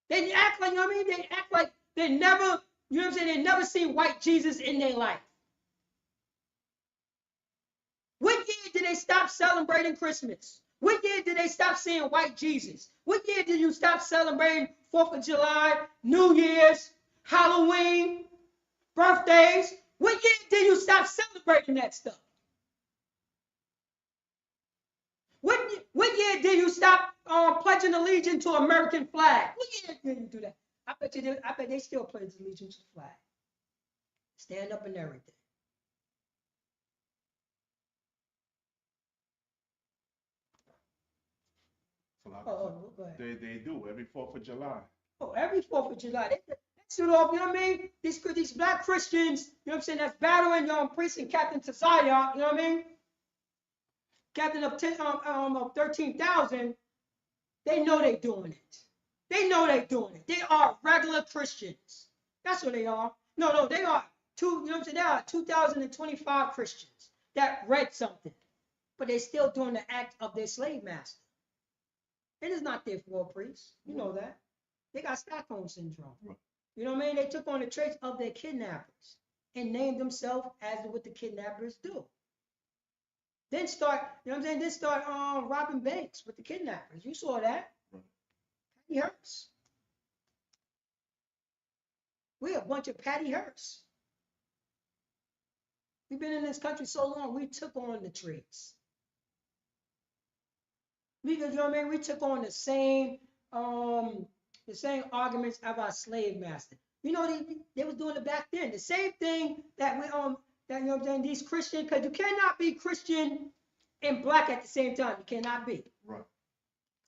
S17: They act like, you know what I mean? They act like they never, you know what I'm saying? They never seen white Jesus in their life. What year did they stop celebrating Christmas? What year did they stop seeing white Jesus? What year did you stop celebrating 4th of July, New Year's, Halloween, birthdays? What year did you stop celebrating that stuff? What year did you stop pledging allegiance to American flag? What year did you do that? I bet they still pledge allegiance to the flag. Stand up and everything.
S18: Go ahead. They do every 4th of July.
S17: Oh, every 4th of July. They shoot off, you know what I mean? These black Christians, you know what I'm saying, that's battling Priest and Captain Tazaya, you know what I mean? Captain of 13,000, they know they doing it. They know they doing it. They are regular Christians. That's what they are. No, they are you know what I'm saying? They are 2,025 Christians that read something, but they still doing the act of their slave master. It is not their fault, priests. You know that. They got Stockholm syndrome. Right. You know what I mean? They took on the traits of their kidnappers and named themselves as what the kidnappers do. Then start, you know what I'm saying? Then start robbing banks with the kidnappers. You saw that. Right. Patty Hearst. We're a bunch of Patty Hearst. We've been in this country so long, we took on the traits. Because, you know what I mean? We took on the same arguments of our slave master. You know, they was doing it back then. The same thing that we that, you know what I'm saying, these Christian, because you cannot be Christian and black at the same time. You cannot be. Right.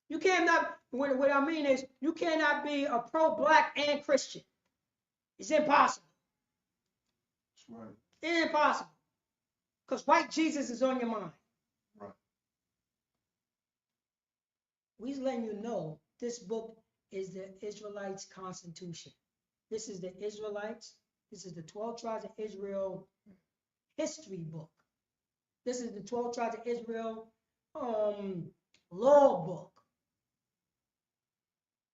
S17: You cannot, what I mean is, you cannot be a pro-black and Christian. It's impossible.
S18: That's right.
S17: It's impossible. Because white Jesus is on your mind.
S18: Right.
S17: We're letting you know this book is the Israelites' Constitution. This is the Israelites. This is the 12 tribes of Israel history book. This is the 12 tribes of Israel law book.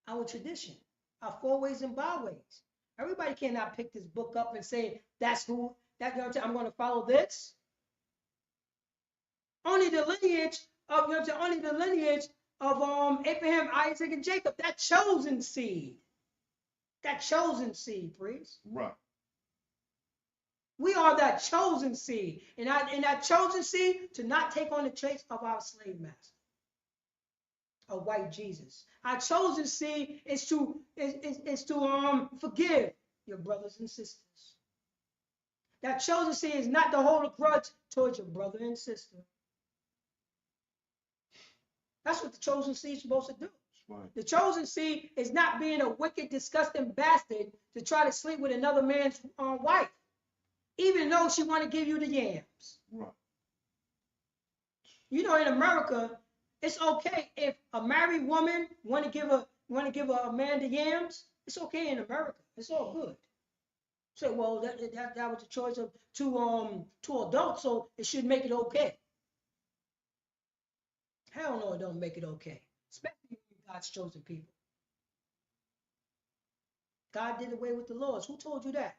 S17: Our tradition, our four ways and byways. Everybody cannot pick this book up and say, that's who, I'm going to follow this. Only the lineage of, only the lineage of Abraham, Isaac, and Jacob, that chosen seed. That chosen seed, priest.
S18: Right.
S17: We are that chosen seed. And that chosen seed to not take on the traits of our slave master, of white Jesus. Our chosen seed is to forgive your brothers and sisters. That chosen seed is not to hold a grudge towards your brother and sister. That's what the chosen seed is supposed to do. Right. The chosen seed is not being a wicked, disgusting bastard to try to sleep with another man's wife, even though she want to give you the yams.
S18: Right.
S17: You know, in America, it's okay if a married woman want to give a man the yams. It's okay in America. It's all good. So, well, that was the choice of two adults, so it should make it okay. Hell no, it don't make it okay. Especially God's chosen people. God did away with the laws. Who told you that?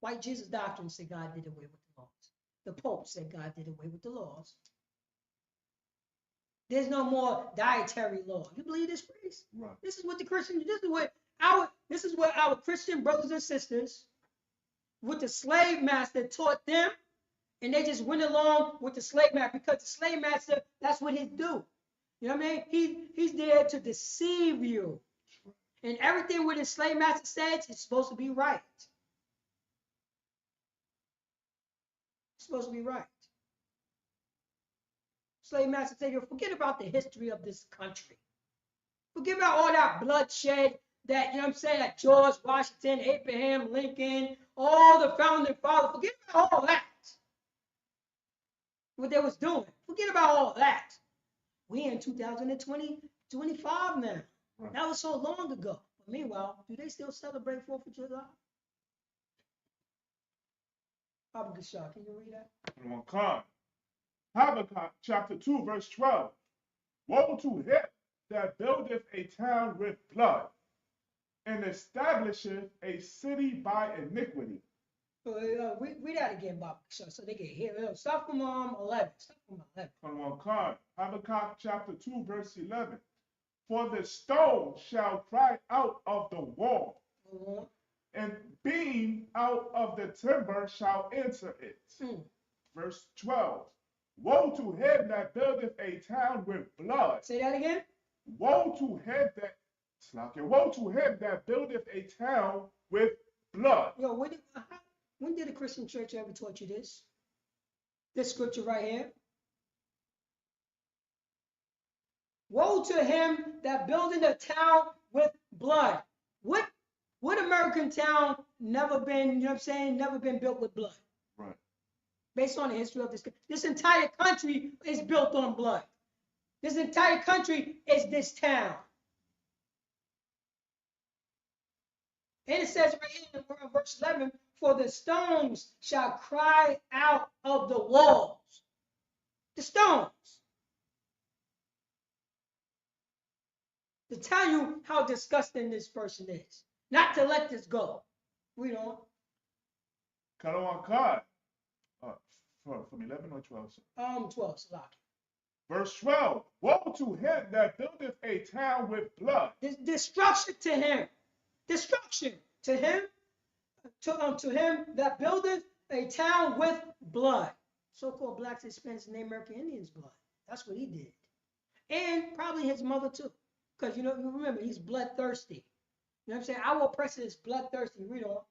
S17: White Jesus doctrine said God did away with the laws. The Pope said God did away with the laws. There's no more dietary law. You believe this, priest?
S18: Right.
S17: This is what the Christian. This is what our Christian brothers and sisters, with the slave master taught them, and they just went along with the slave master because the slave master, that's what he do. You know what I mean? He's there to deceive you, and everything what the slave master says is supposed to be right. It's supposed to be right. Slave master said, forget about the history of this country. Forget about all that bloodshed that, you know what I'm saying, that George Washington, Abraham Lincoln, all the founding fathers, forget about all that. What they was doing. Forget about all that. We in 2025 now. Right. That was so long ago. But meanwhile, do they still celebrate 4th of July? Habakkuk, can you read that?
S18: Habakkuk chapter 2, verse 12. Woe to him that buildeth a town with blood, and establisheth a city by iniquity.
S17: Read that again, Bob, so they can hear it. Start from 11. Start from 11.
S18: Come on, card. Habakkuk chapter 2, verse 11. For the stone shall cry out of the wall, and beam out of the timber shall enter it. Verse 12. Woe to him that buildeth a town with blood.
S17: Say that again.
S18: Woe to him that buildeth a town with blood.
S17: Yo, when did the Christian church ever taught you this? This scripture right here. Woe to him that buildeth a town with blood. What American town never been, you know what I'm saying, never been built with blood?
S18: Right.
S17: Based on the history of this entire country is built on blood. This entire country is this town. And it says right here in verse 11, for the stones shall cry out of the walls. The stones. To tell you how disgusting this person is. Not to let this go. Read on.
S18: Cut on card. From 11 or 12?
S17: 12, Salaki.
S18: Verse 12. Woe to him that buildeth a town with blood.
S17: Destruction to him. Destruction to him. To him that buildeth a town with blood. So-called blacks, Hispanics, and Native American Indians blood. That's what he did. And probably his mother too. Because you remember, he's bloodthirsty. You know what I'm saying? Our oppressor is bloodthirsty. Read on.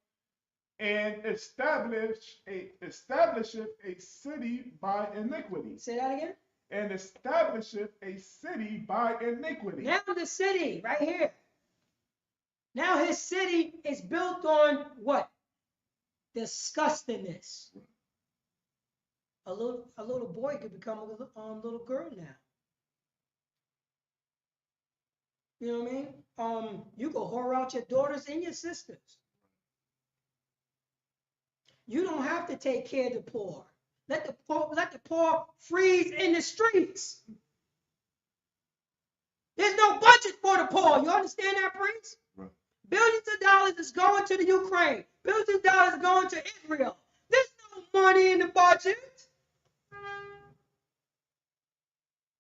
S18: And establisheth a city by iniquity.
S17: Say that again.
S18: And establisheth a city by iniquity.
S17: Now the city, right here. Now his city is built on what? Disgustingness. A little boy could become a little girl now. You know what I mean? You can whore out your daughters and your sisters. You don't have to take care of the poor. Let the poor freeze in the streets. There's no budget for the poor. You understand that, priest? Right. Billions of dollars is going to the Ukraine. Billions of dollars are going to Israel. There's no money in the budget.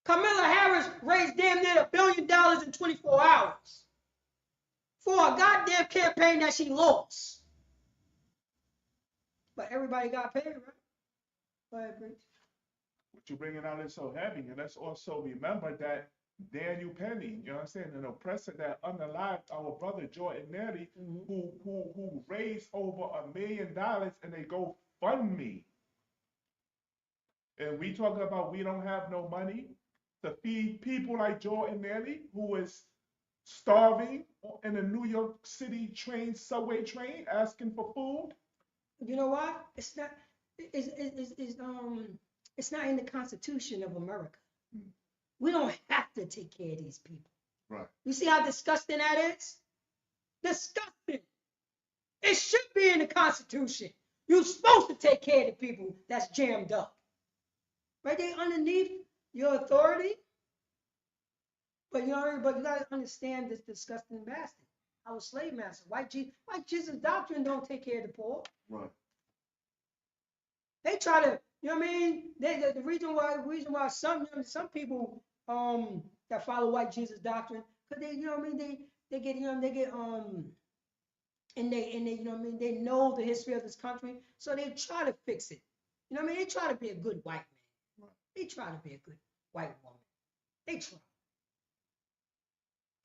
S17: Kamala Harris raised damn near $1 billion in 24 hours for a goddamn campaign that she lost. But everybody got paid, right? Go ahead, Preach.
S18: What you're bringing out is so heavy, and let's also remember that Daniel Penny, you know what I'm saying, an oppressor that unalived our brother Jordan Nelly, who raised over $1 million in a GoFundMe. And we talk about we don't have no money to feed people like Jordan Nelly, who is starving in a New York City subway train, asking for food.
S17: You know what? It's not. It's not in the Constitution of America. We don't have to take care of these people.
S18: Right.
S17: You see how disgusting that is? Disgusting. It should be in the Constitution. You're supposed to take care of the people that's jammed up. Right there underneath your authority. But you gotta understand this disgusting bastard. Our slave master. White Jesus doctrine don't take care of the poor.
S18: Right.
S17: They try to, you know what I mean? The reason why some people that follow white Jesus doctrine, because they, you know what I mean, they get and they you know what I mean, they know the history of this country, so they try to fix it. You know what I mean? They try to be a good white man. They try to be a good white woman. They try.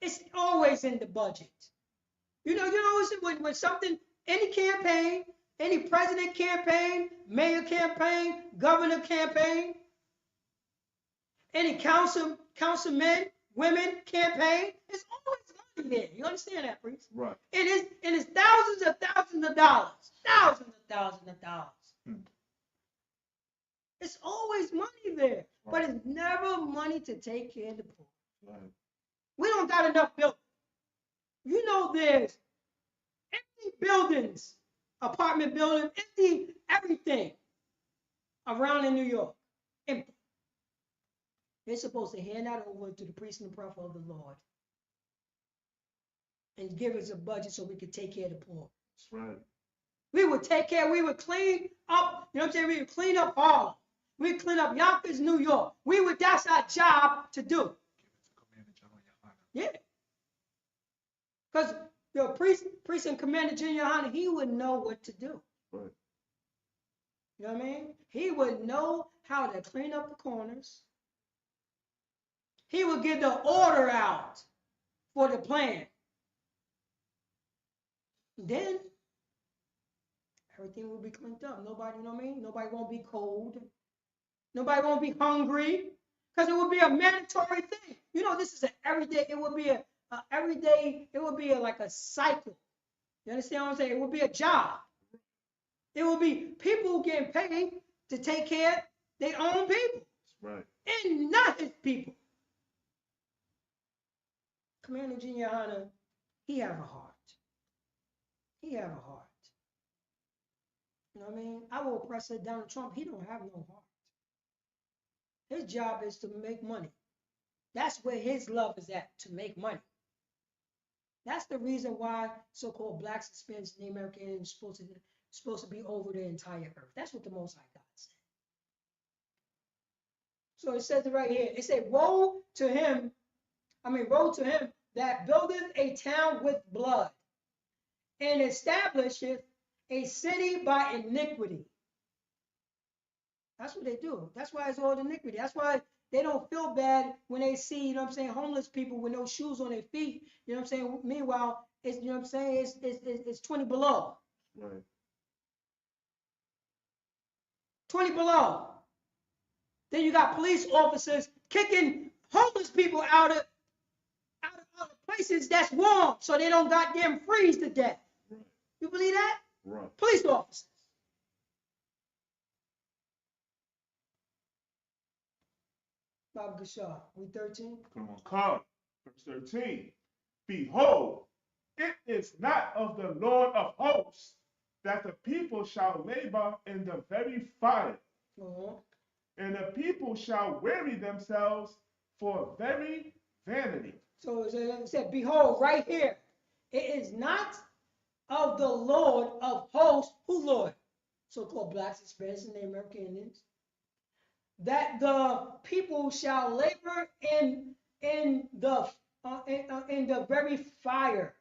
S17: It's always in the budget. You know, when something, any campaign, any president campaign, mayor campaign, governor campaign, any councilmen, women campaign, it's always money there. You understand that, priest?
S18: Right.
S17: It is thousands of thousands of dollars. Thousands of thousands of dollars. It's always money there. Right. But it's never money to take care of the poor. Right. We don't got enough buildings. You know, there's empty buildings, apartment buildings, empty everything around in New York. Empty. They're supposed to hand that over to the priest and the prophet of the Lord and give us a budget so we could take care of the poor.
S18: That's right.
S17: We would take care, we would clean up, you know what I'm saying? We would clean up Harlem. We would clean up Yonkers, New York. That's our job to do. Yeah. Because the priest and Commander Junior Hunter, he would know what to do.
S18: Right.
S17: You know what I mean? He would know how to clean up the corners. He would get the order out for the plan. Then everything will be cleaned up. Nobody, you know what I mean? Nobody won't be cold. Nobody won't be hungry. Because it will be a mandatory thing. You know, this is an everyday, it would be like a cycle. You understand what I'm saying? It would be a job. It will be people getting paid to take care of their own people.
S18: Right.
S17: And not his people. Commander Junior Hunter, he have a heart. He have a heart. You know what I mean? Our oppressor, Donald Trump, he don't have no heart. His job is to make money. That's where his love is at, to make money. That's the reason why so-called blacks, Hispanics, and American Indians are supposed to be over the entire earth. That's what the Most High God said. So it says it right here. It said, woe to him that buildeth a town with blood and establisheth a city by iniquity. That's what they do. That's why it's all iniquity. That's why they don't feel bad when they see, you know what I'm saying, homeless people with no shoes on their feet. You know what I'm saying? Meanwhile, it's, you know what I'm saying, it's 20 below.
S18: Right.
S17: 20 below. Then you got police officers kicking homeless people out of places that's warm so they don't goddamn freeze to death. Right. You believe that?
S18: Right.
S17: Police officers. Bob Gashar, we 13?
S18: Come on, come. Verse 13. Behold, it is not of the Lord of hosts that the people shall labor in the very fire. And the people shall weary themselves for very vanity.
S17: So it said, behold, right here. It is not of the Lord of hosts. Who Lord? So-called blacks, Hispanics, and the American Indians. That the people shall labor in the very fire.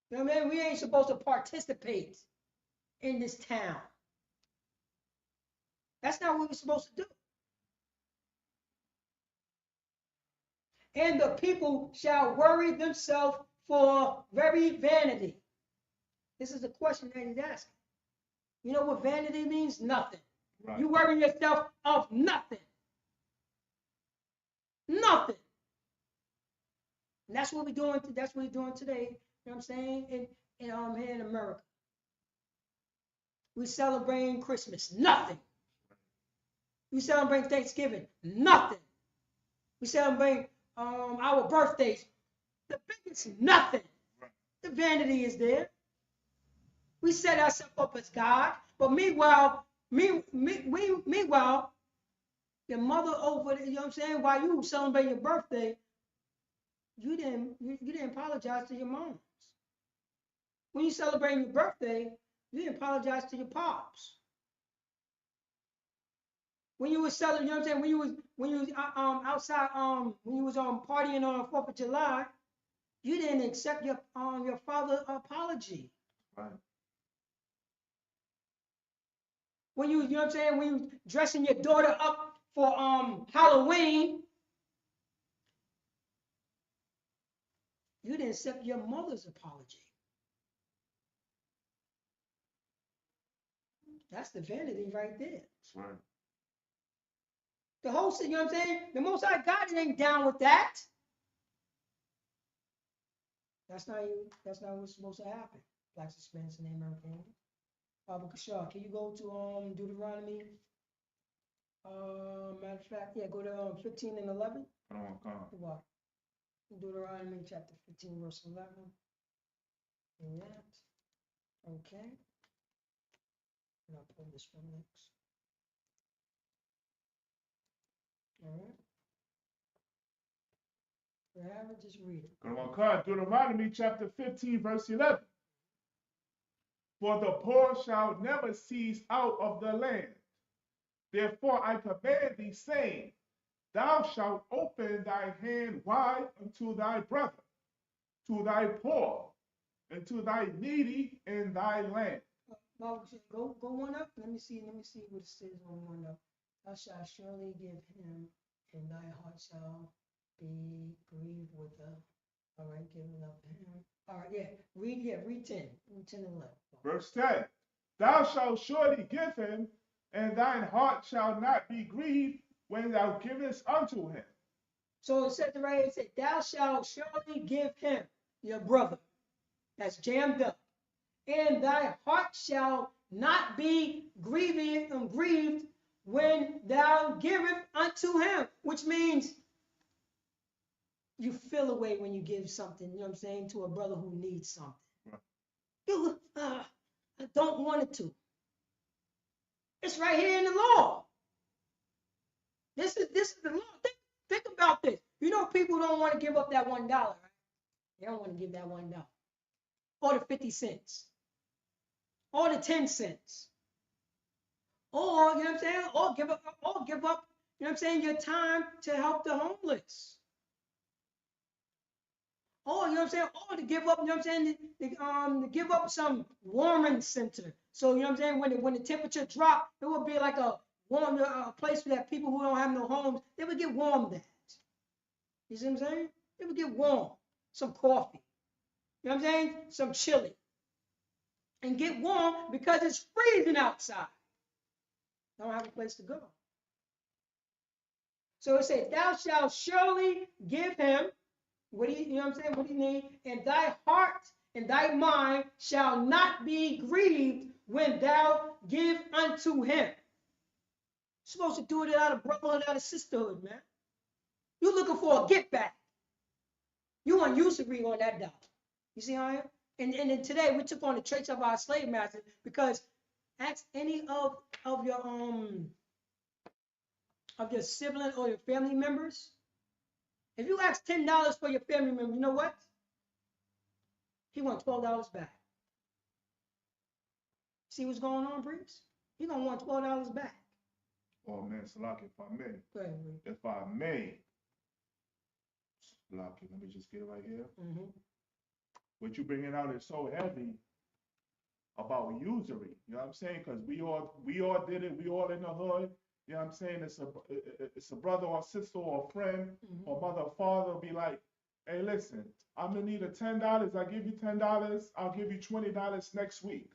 S17: You know what I mean? We ain't supposed to participate in this town. That's not what we're supposed to do. And the people shall worry themselves for very vanity. This is the question that he's asking. You know what vanity means? Nothing. Right. You worry yourself of nothing. Nothing. And that's what we're doing. That's what we're doing today. You know what I'm saying? Here in America, we celebrating Christmas. Nothing. We celebrate Thanksgiving. Nothing. We celebrate our birthdays. The biggest nothing. Right. The vanity is there. We set ourselves up as God, but meanwhile, your mother over there, you know what I'm saying, while you celebrate your birthday, you didn't apologize to your moms. When you celebrate your birthday, You didn't apologize to your pops. When you was selling, you know what I'm saying? When you was outside, when you was partying on 4th of July, you didn't accept your father's apology.
S18: Right.
S17: When you know what I'm saying? When you dressing your daughter up for Halloween, you didn't accept your mother's apology. That's the vanity right there.
S18: Right.
S17: The whole, you know what I'm saying? The Most High God ain't down with that. That's not what's supposed to happen. Blacks, Hispanics, and American. Baba Kashar, can you go to Deuteronomy? Matter of fact, yeah, go to 15 and 11. What? Deuteronomy chapter 15, verse 11. Yeah. Okay. And I'll pull this from next. All right. Forever, just read it.
S18: Deuteronomy chapter 15, verse 11. For the poor shall never cease out of the land. Therefore I command thee, saying, Thou shalt open thy hand wide unto thy brother, to thy poor, and to thy needy in thy land.
S17: Go one up. Let me see what it says on one up. Thou shalt surely give him, and thy heart shall be grieved with them. All right, giving up him. All right, read 10. Read 10 and 11.
S18: Verse 10. Thou shalt surely give him, and thine heart shall not be grieved when thou givest unto him.
S17: So it said right here, it said, thou shalt surely give him, your brother, that's jammed up, and thy heart shall not be grieved when thou givest unto him, which means you feel away when you give something, you know what I'm saying, to a brother who needs something. Right. I don't want it to. It's right here in the law. This is the law. Think about this. You know, people don't want to give up that $1, right? They don't want to give that $1. Or the 50 cents. Or the 10 cents. Or, you know what I'm saying? Or give up, you know what I'm saying, your time to help the homeless. Or, you know what I'm saying? Or to give up, you know what I'm saying, to give up some warming center. So, you know what I'm saying, when the temperature drops, it would be like a warm place that people who don't have no homes, they would get warmed at. You see what I'm saying? They would get warm. Some coffee. You know what I'm saying? Some chili. And get warm because it's freezing outside. They don't have a place to go. So it says, thou shalt surely give him, you know what I'm saying, what do you need? And thy heart and thy mind shall not be grieved when thou give unto him. You're supposed to do it out of brotherhood, out of sisterhood, man. You're looking for a get back. You want usury on that dollar. You see how I am? And then today we took on the traits of our slave masters, because ask any of your sibling or your family members. If you ask $10 for your family member, you know what? He want $12 back. See what's going on, Breeze? He gonna want $12 back.
S18: Oh man, Salaki, if I may.
S17: Go ahead,
S18: If I may. Salaki, let me just get it right here.
S17: Mm-hmm.
S18: What you bringing out is so heavy about usury. You know what I'm saying? Because we all did it. We all in the hood. You know what I'm saying? It's a brother or sister or a friend or mother or father be like, hey, listen, I'm gonna need $10. I give you $10. I'll give you $20 next week.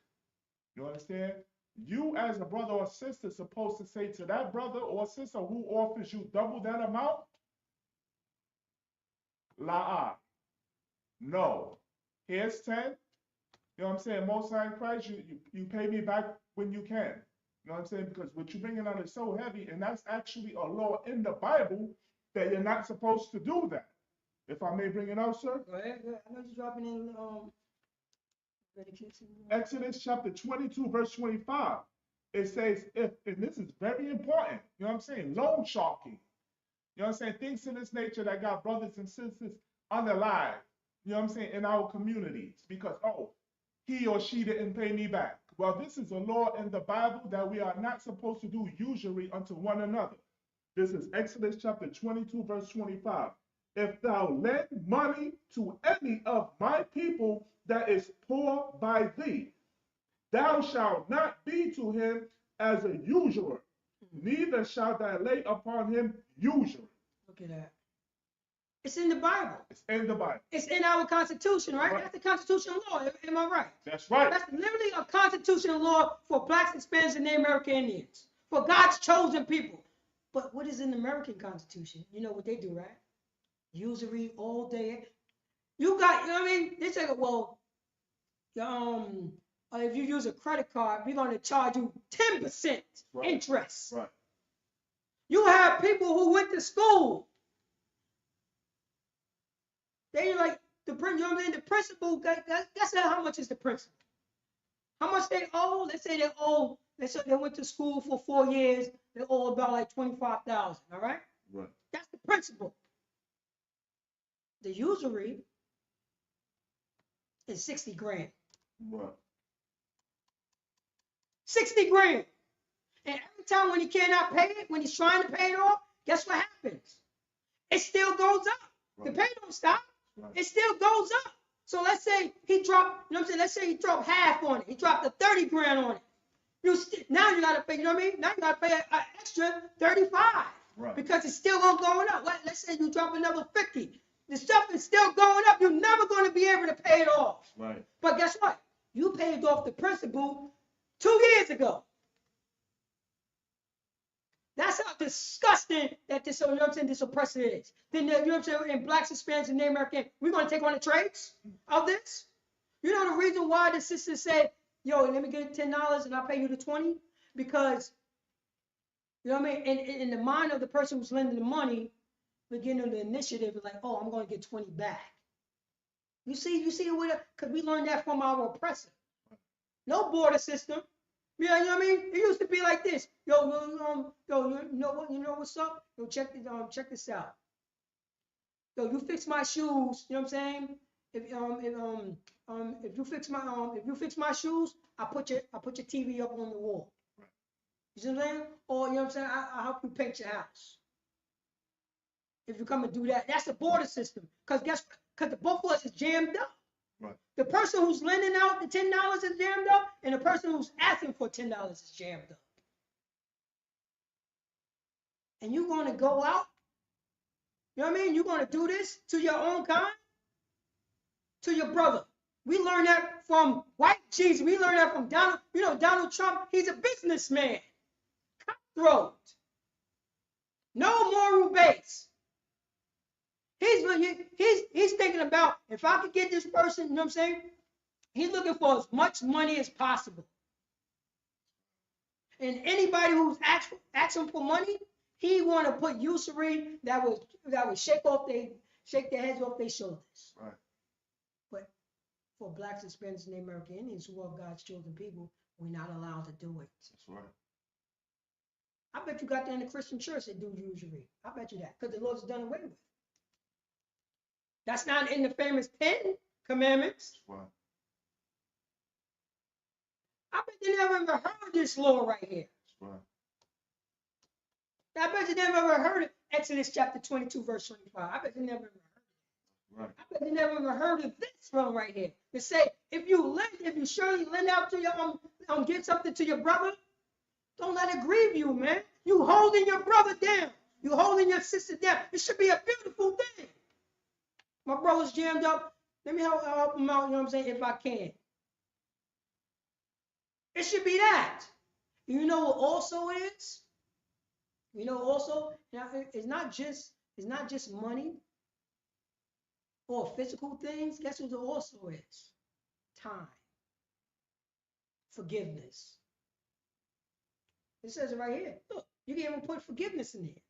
S18: You understand? You as a brother or sister supposed to say to that brother or sister who offers you double that amount, la'ah. No. Here's 10. You know what I'm saying? Most High in Christ, you pay me back when you can. You know what I'm saying? Because what you're bringing out is so heavy, and that's actually a law in the Bible that you're not supposed to do that. If I may bring it out, sir.
S17: Go ahead. I know you're dropping in
S18: Exodus chapter 22, verse 25. It says, and this is very important, you know what I'm saying? Loan sharking. You know what I'm saying? Things of this nature that got brothers and sisters unalive, you know what I'm saying, in our communities. Because, he or she didn't pay me back. Well, this is a law in the Bible that we are not supposed to do usury unto one another. This is Exodus chapter 22, verse 25. If thou lend money to any of my people that is poor by thee, thou shalt not be to him as a usurer, neither shalt thou lay upon him usury.
S17: Look at that. It's in the Bible.
S18: It's in the Bible.
S17: It's in our Constitution, right? That's the constitutional law. Am I right?
S18: That's right.
S17: That's literally a constitutional law for blacks, Hispanics, and Native American Indians, for God's chosen people. But what is in the American Constitution? You know what they do, right? Usury all day. You got, you know what I mean? They say, well, if you use a credit card, we're going to charge you 10% interest.
S18: Right.
S17: You have people who went to school. They like the you know what I mean? The principal. That's how much is the principal. How much they owe? Let's say they owe. Let's say they went to school for 4 years. They owe about like $25,000. All right.
S18: Right.
S17: That's the principal. The usury is 60 grand.
S18: Right.
S17: 60 grand. And every time when he cannot pay it, when he's trying to pay it off, guess what happens? It still goes up. Right. The pay don't stop. Right. It still goes up. So let's say he dropped, you know what I'm saying? Let's say he dropped half on it. He dropped the 30 grand on it. Now you got to pay, you know what I mean? Now you got to pay an extra 35. Right. Because it's still going up. Let's say you drop another 50. The stuff is still going up. You're never going to be able to pay it off.
S18: Right.
S17: But guess what? You paid off the principal 2 years ago. That's how disgusting that this, you know what I'm saying, this oppressor is. Then, you know what I'm saying, in blacks, Hispanics, and Native American, we're going to take on the traits of this. You know the reason why the sister said, yo, let me get $10 and I'll pay you the 20? Because, you know what I mean, in the mind of the person who's lending the money, beginning the initiative is like, oh, I'm going to get 20 back. You see, because we learned that from our oppressor. No border system. Yeah, you know what I mean? It used to be like this. Yo, you know what? You know what's up? Yo, check this out. Yo, you fix my shoes. You know what I'm saying? If you fix my shoes, I put your TV up on the wall. You see what I'm saying? Or you know what I'm saying? I'll help you paint your house. If you come and do that, that's the border system. Because the both of us is jammed up. Right. The person who's lending out the $10 is jammed up, and the person who's asking for $10 is jammed up. And you're going to go out, you know what I mean? You're going to do this to your own kind, to your brother. We learned that from white Jesus. We learned that from Donald. You know, Donald Trump, he's a businessman. Cutthroat. No moral base. He's thinking about, if I could get this person, you know what I'm saying? He's looking for as much money as possible. And anybody who's asking for money, he want to put usury that would shake their heads off their shoulders.
S18: Right.
S17: But for blacks, Hispanics, and Native American Indians who are God's chosen people, we're not allowed to do it.
S18: That's right.
S17: I bet you got there in the Christian church that do usury. I bet you that, because the Lord's done away with. That's not in the famous 10 commandments.
S18: Right.
S17: I bet you never ever heard this law right here.
S18: Right.
S17: I bet you never ever heard it. Exodus chapter 22, verse 25. I bet you never ever heard it.
S18: Right.
S17: I bet you never ever heard of this from right here. To say, if you surely lend out to your get something to your brother, don't let it grieve you, man. You holding your brother down. You holding your sister down. It should be a beautiful thing. My brother's jammed up. Let me help him out, you know what I'm saying, if I can. It should be that. You know what also is? You know also, it's not just money or physical things. Guess what it also is? Time. Forgiveness. It says it right here. Look, you can even put forgiveness in here.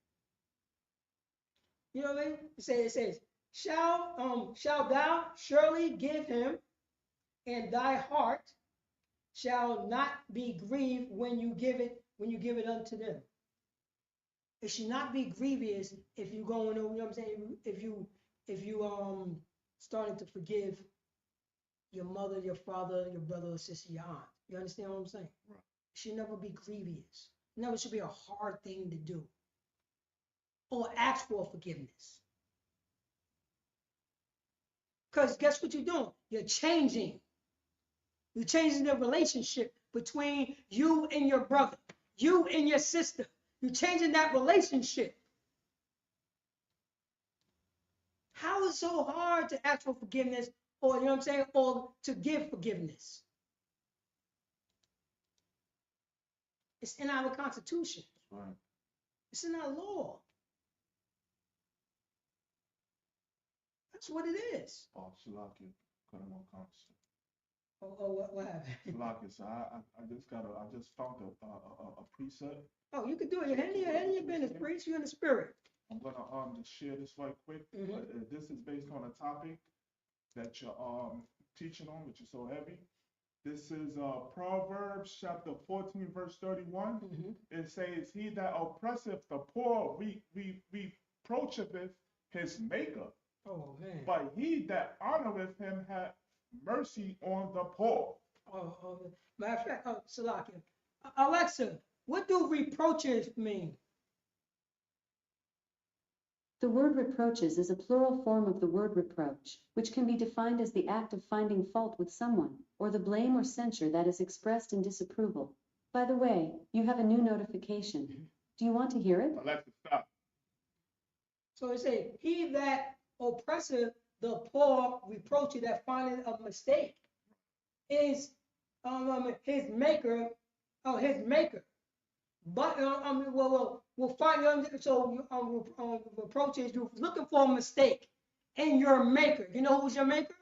S17: You know what I mean? It says, shall thou surely give him, and thy heart shall not be grieved when you give it unto them. It should not be grievous if you going over, you know what I'm saying? If you starting to forgive your mother, your father, your brother or sister, your aunt. You understand what I'm saying? Right. It should never be grievous. It never should be a hard thing to do. Or ask for forgiveness. Because guess what you're doing? You're changing. You're changing the relationship between you and your brother, you and your sister. You're changing that relationship. How is it so hard to ask for forgiveness, or you know what I'm saying, or to give forgiveness? It's in our Constitution.
S18: Right.
S17: It's in our law. That's what it is.
S18: Oh, Shalaki, cut him on constant.
S17: Oh, what happened?
S18: Shalaki, so I just found a precept.
S17: Oh, you could do it. You're handling your business, preach. You're in the spirit.
S18: I'm gonna just share this right quick. This is based on a topic that you're teaching on, which is so heavy. This is Proverbs chapter 14, verse 31. It says, "He that oppresseth the poor reproacheth his maker.
S17: Oh man.
S18: But he that honoreth him hath mercy on the poor."
S17: Matter of fact, Salakia. Alexa, what do reproaches mean?
S19: The word reproaches is a plural form of the word reproach, which can be defined as the act of finding fault with someone, or the blame or censure that is expressed in disapproval. By the way, you have a new notification. Do you want to hear it?
S18: Alexa, stop.
S17: So it says, he that oppresseth the poor reproacheth, that findeth a mistake, is his maker. But we'll find reproaches. You're looking for a mistake in your maker. You know who's your maker?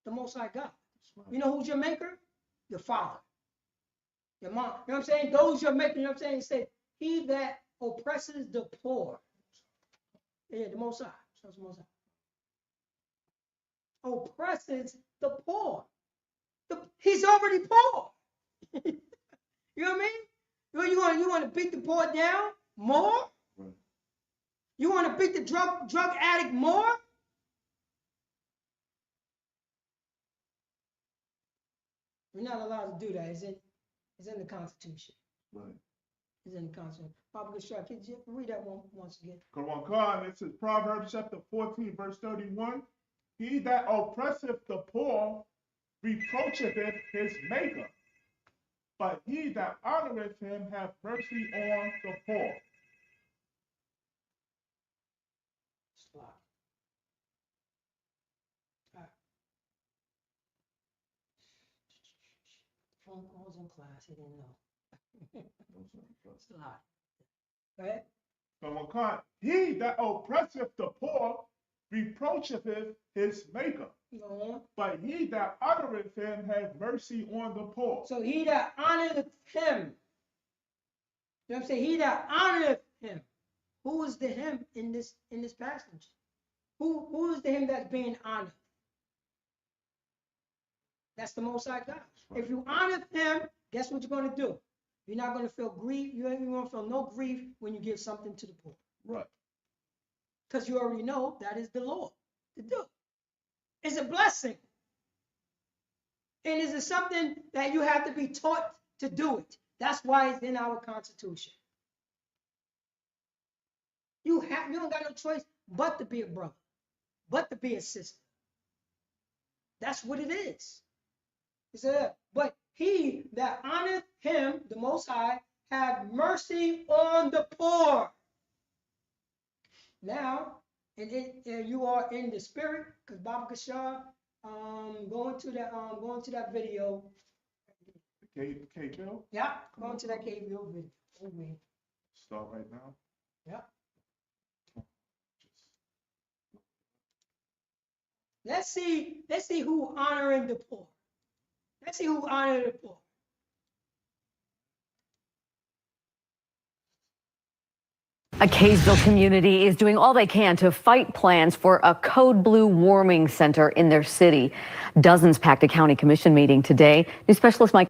S17: The Most High God. You know who's your maker? Your father, your mom. You know what I'm saying? Those your maker. You know what I'm saying? It says, he that oppresses the poor. Yeah, the Most High. So it's the Most High. Oppresses the poor. He's already poor. You know what I mean? You want to beat the poor down more? Right. You want to beat the drug addict more? We're not allowed to do that. It's in the Constitution.
S18: Right.
S17: It's in the Constitution. Papa Gashar, could you read that one once again?
S18: Come on. It says Proverbs chapter 14, verse 31. He that oppresseth the poor reproacheth his maker. But he that honoreth him hath mercy on the poor.
S17: Phone calls in class, he didn't know. It's a lot. Go ahead.
S18: He that oppresseth the poor reproacheth his maker. But he that honoreth him hath mercy on the poor.
S17: So he that honoreth him. You know what I'm saying? He that honoreth him. Who is the him in this passage? Who is the him that's being honored? That's the Most High God. Right. If you honor him, guess what you're going to do? You're not going to feel grief. You ain't going to feel no grief when you give something to the poor.
S18: Right.
S17: Because you already know that is the Lord to do. It's a blessing. And it's something that you have to be taught to do it. That's why it's in our Constitution. You don't got no choice but to be a brother, but to be a sister. That's what it is. He said, but he that honoreth him, the Most High, have mercy on the poor. Now, and you are in the spirit, because Baba Kashar, going to that video.
S18: K-Bill?
S17: Yeah, going to that K-Bill video.
S18: Start right now.
S17: Yeah. Let's see who honoring the poor. Let's see who honoring the poor.
S20: A Kaysville community is doing all they can to fight plans for a code blue warming center in their city. Dozens packed a county commission meeting today. News specialist Mike.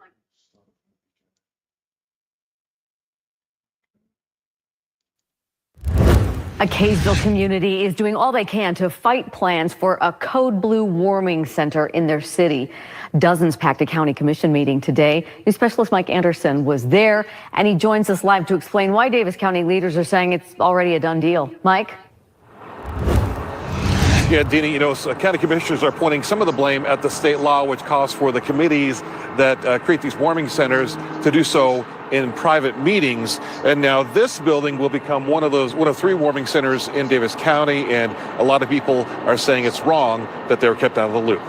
S20: A Kaysville community is doing all they can to fight plans for a code blue warming center in their city. Dozens packed a county commission meeting today. News specialist Mike Anderson was there, and he joins us live to explain why Davis County leaders are saying it's already a done deal. Mike?
S21: Yeah, Dina, you know, county commissioners are pointing some of the blame at the state law, which calls for the committees that create these warming centers to do so in private meetings. And now this building will become one of 3 warming centers in Davis County. And a lot of people are saying it's wrong that they're kept out of the loop.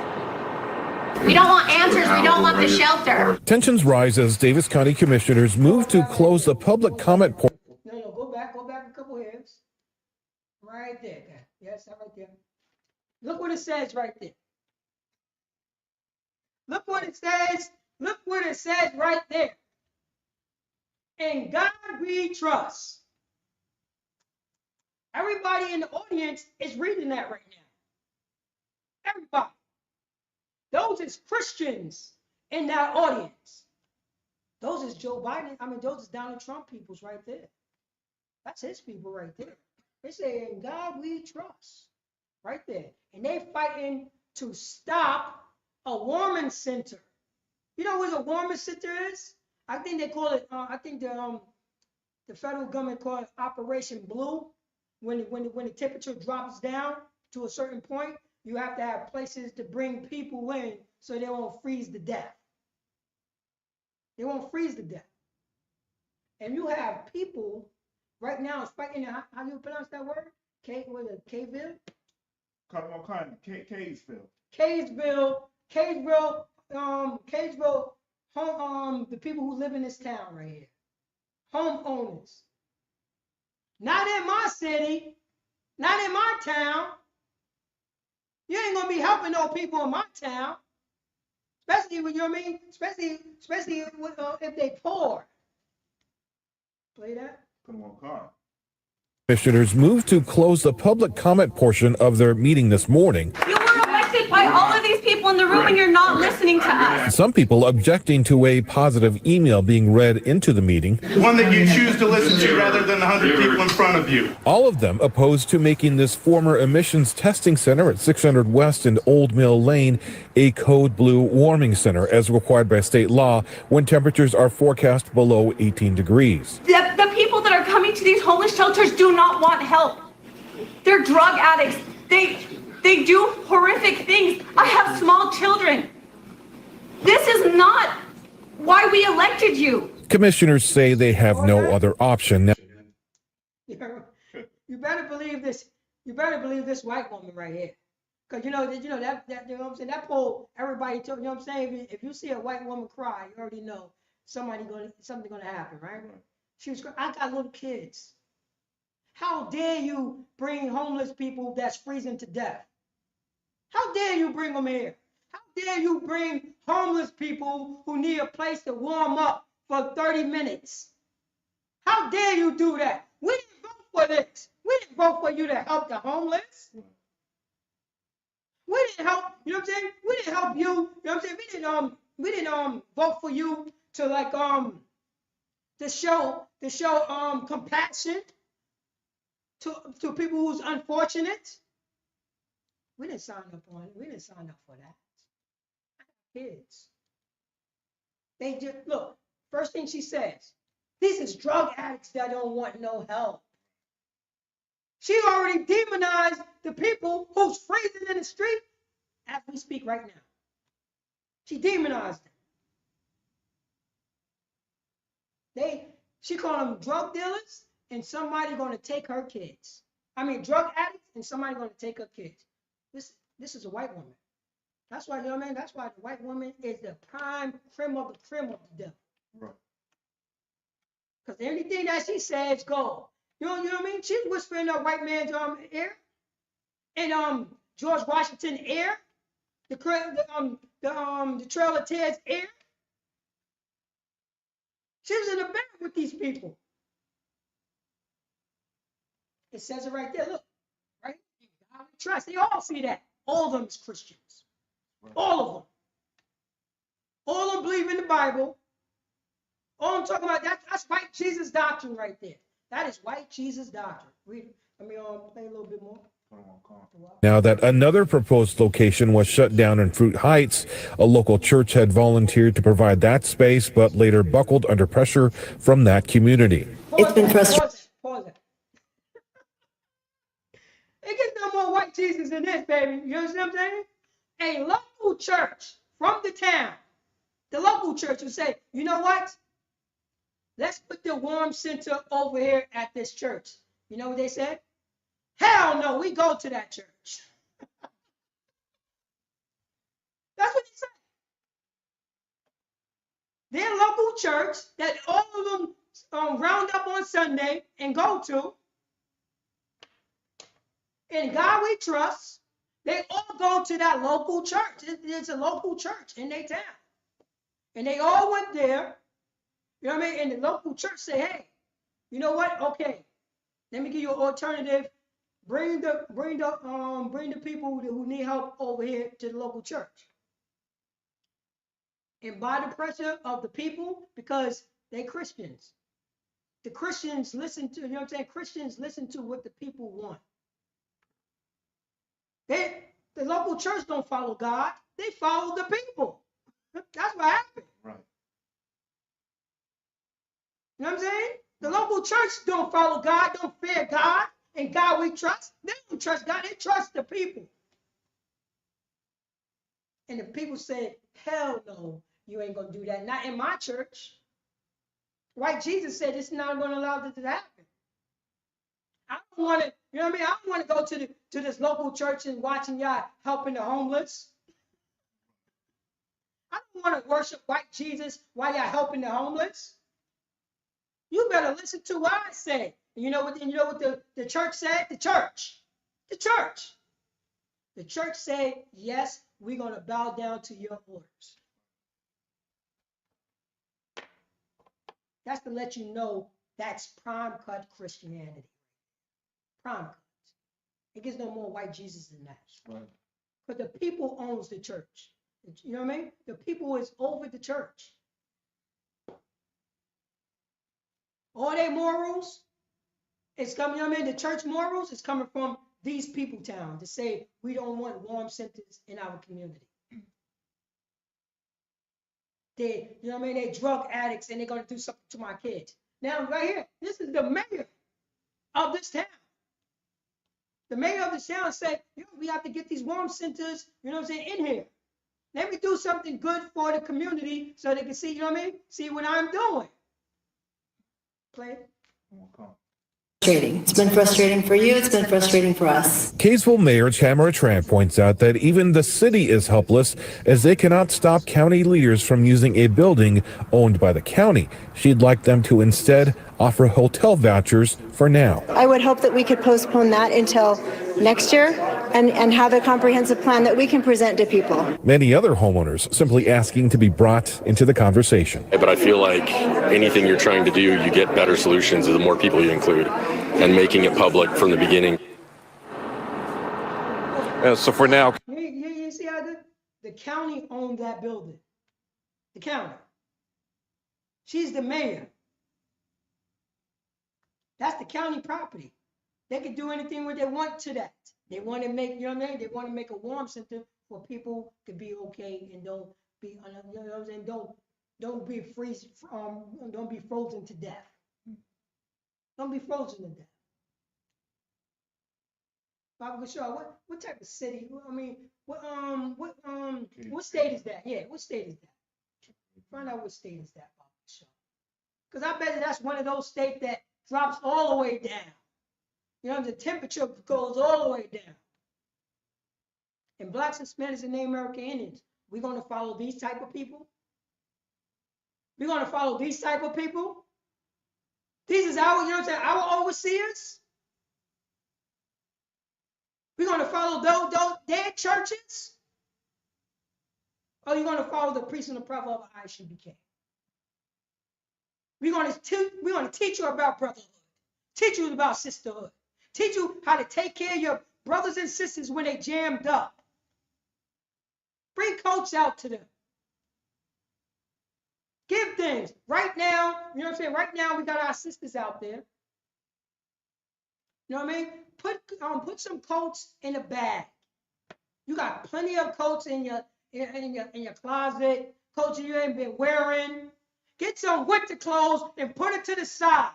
S10: We don't want answers. We don't want the shelter.
S22: Tensions rise as Davis County commissioners move to close the public comment portion.
S17: No, go back a couple hairs. Right there. Yes, that right there. Look what it says right there. Look what it says. Look what it says right there. In God we trust. Everybody in the audience is reading that right now. Everybody. Those is Christians in that audience. Those is Joe Biden. Those is Donald Trump peoples right there. That's his people right there. They say, in God we trust. Right there. And they fighting to stop a warming center. You know what a warming center is? I think they call it, I think the federal government call it Operation Blue. When the temperature drops down to a certain point, you have to have places to bring people in so they won't freeze to death. They won't freeze to death. And you have people right now fighting, how do you pronounce that word? K-Ville? Kaysville, the people who live in this town right here. Homeowners. Not in my city, not in my town. You ain't gonna be helping no people in my town. Especially when, you know what I mean? Especially if they poor. Play that?
S18: Come on, car.
S22: Commissioners move to close the public comment portion of their meeting this morning.
S10: You were elected by all of these people in the room and you're not listening to us.
S22: Some people objecting to a positive email being read into the meeting.
S4: One that you choose to listen to rather than the 100 people in front of you.
S22: All of them opposed to making this former emissions testing center at 600 West and Old Mill Lane a code blue warming center as required by state law when temperatures are forecast below 18 degrees.
S10: The people that are coming to these homeless shelters do not want help. They're drug addicts. They do horrific things. I have small children. This is not why we elected you.
S22: Commissioners say they have no other option now.
S17: You better believe this. You better believe this white woman right here. Because you know that you know what I'm saying, that poll, everybody told, you know what I'm saying? If you see a white woman cry, you already know something gonna happen, right? She was crying. I got little kids. How dare you bring homeless people that's freezing to death? How dare you bring them here? How dare you bring homeless people who need a place to warm up for 30 minutes? How dare you do that? We didn't vote for this. We didn't vote for you to help the homeless. We didn't help, you know what I'm saying? We didn't help you, you know what I'm saying? We didn't vote for you to like to show compassion to people who's unfortunate. We didn't sign up on it. We didn't sign up for that. Kids. They just look, first thing she says, this is drug addicts that don't want no help. She already demonized the people who's freezing in the street as we speak right now. She demonized them. She called them drug dealers and somebody going to take her kids. I mean, drug addicts and somebody going to take her kids. This is a white woman. That's why, you know what I mean? That's why the white woman is the prime creme of the devil. Right. Because anything that she says, go. You know what I mean? She's whispering in a white man's ear, and George Washington's ear, the Trail of Tears ear. She was in the bed with these people. It says it right there. Look, right? Trust. They all see that. All of them is Christians. Right. All of them. All of them believe in the Bible. All I'm talking about, that's white Jesus doctrine right there. That is white Jesus doctrine. Read. Let me play a little bit more.
S22: Now that another proposed location was shut down in Fruit Heights, a local church had volunteered to provide that space, but later buckled under pressure from that community.
S17: It's been frustrating. Pause it. It gets no more white Jesus than this, baby. You understand what I'm saying? A local church from the town, the local church will say, you know what? Let's put the warm center over here at this church. You know what they said? Hell no, we go to that church. That's what they said. Their local church that all of them round up on Sunday and go to, in God we trust, they all go to that local church. It's a local church in their town. And they all went there, you know what I mean? And the local church say, hey, you know what? Okay, let me give you an alternative. Bring the people who need help over here to the local church. And by the pressure of the people, because they Christians. The Christians listen to, you know what I'm saying? Christians listen to what the people want. The local church don't follow God. They follow the people. That's what happened.
S18: Right.
S17: You know what I'm saying? The local church don't follow God, don't fear God, and God we trust. They don't trust God, they trust the people. And the people said, hell no, you ain't gonna do that. Not in my church. White Jesus said it's not gonna allow this to happen. I don't want to, you know what I mean? I don't want to go to this local church and watching y'all helping the homeless. I don't want to worship white Jesus while y'all helping the homeless. You better listen to what I say. And you know what the church said? The church said, yes, we're going to bow down to your orders. That's to let you know that's prime cut Christianity. Prime cut. It gets no more white Jesus than that. Right. But the people owns the church. You know what I mean? The people is over the church. All their morals is coming, you know what I mean? The church morals is coming from these people town to say we don't want warm centers in our community. They, you know what I mean? They drug addicts and they're going to do something to my kids. Now, right here, this is the mayor of this town. The mayor of the town said, we have to get these warm centers, you know what I'm saying, in here. Let me do something good for the community so they can see, you know what I mean? See what I'm doing. Play.
S3: It's been frustrating for you. It's been frustrating for us.
S22: Kaysville Mayor Tamara Tran points out that even the city is helpless as they cannot stop county leaders from using a building owned by the county. She'd like them to instead offer hotel vouchers for now.
S3: I would hope that we could postpone that until next year and have a comprehensive plan that we can present to people.
S22: Many other homeowners simply asking to be brought into the conversation.
S5: But I feel like anything you're trying to do, you get better solutions the more people you include, and making it public from the beginning.
S21: So for now,
S17: you see how the county owned that building. The county. She's the mayor. That's the county property. They can do anything what they want to that. They want to make, you know what I mean? They want to make a warm center for people to be okay and don't be, you know what I'm saying? Don't be don't be frozen to death. Don't be frozen to death. Bob Shaw, what type of city? I mean, what state is that? Yeah, what state is that? Find out what state is that, Bob Shaw. Because I bet that's one of those states that drops all the way down. You know, the temperature goes all the way down. And blacks, Hispanics, and Native American Indians, we're going to follow these type of people? We're going to follow these type of people? These is our, you know what I'm saying, our overseers? We're going to follow those their churches? Or are you going to follow the priest and the prophet of ISUPK? We're going to teach you about brotherhood, teach you about sisterhood, teach you how to take care of your brothers and sisters when they jammed up. Bring coats out to them. Give things. Right now, you know what I'm saying? Right now, we got our sisters out there. You know what I mean? Put some coats in a bag. You got plenty of coats in your closet, coats you ain't been wearing. Get some winter clothes and put it to the side.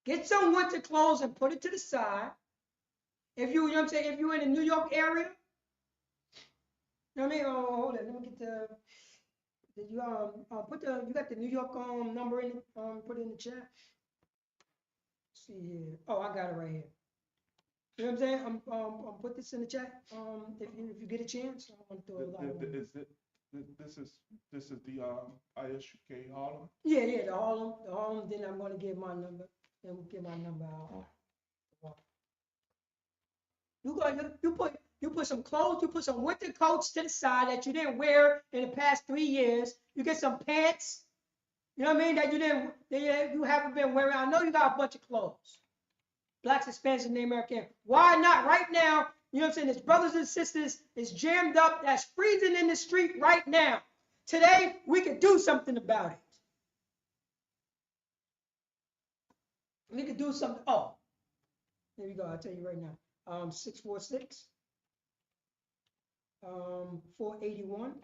S17: Get some winter clothes and put it to the side. If you know what I'm saying, if you're in the New York area, you know what I mean? Oh, hold on, let me get the. Did you you got the New York number in it? Put it in the chat. Let's see here. Oh, I got it right here. You know what I'm saying? I'll put this in the chat. If you get a chance, I want to throw a lot of them.
S18: This is the ISUPK Harlem.
S17: Yeah, the Harlem. Then I'm going to give my number. Then we'll give my number out. You put some clothes. You put some winter coats to the side that you didn't wear in the past 3 years. You get some pants. You know what I mean? That you haven't been wearing. I know you got a bunch of clothes. Blacks, Hispanics, and Native American. Why not right now? You know what I'm saying? There's brothers and sisters. It's jammed up. That's freezing in the street right now. Today, we could do something about it. We could do something. Oh, there you go. I'll tell you right now. 646 481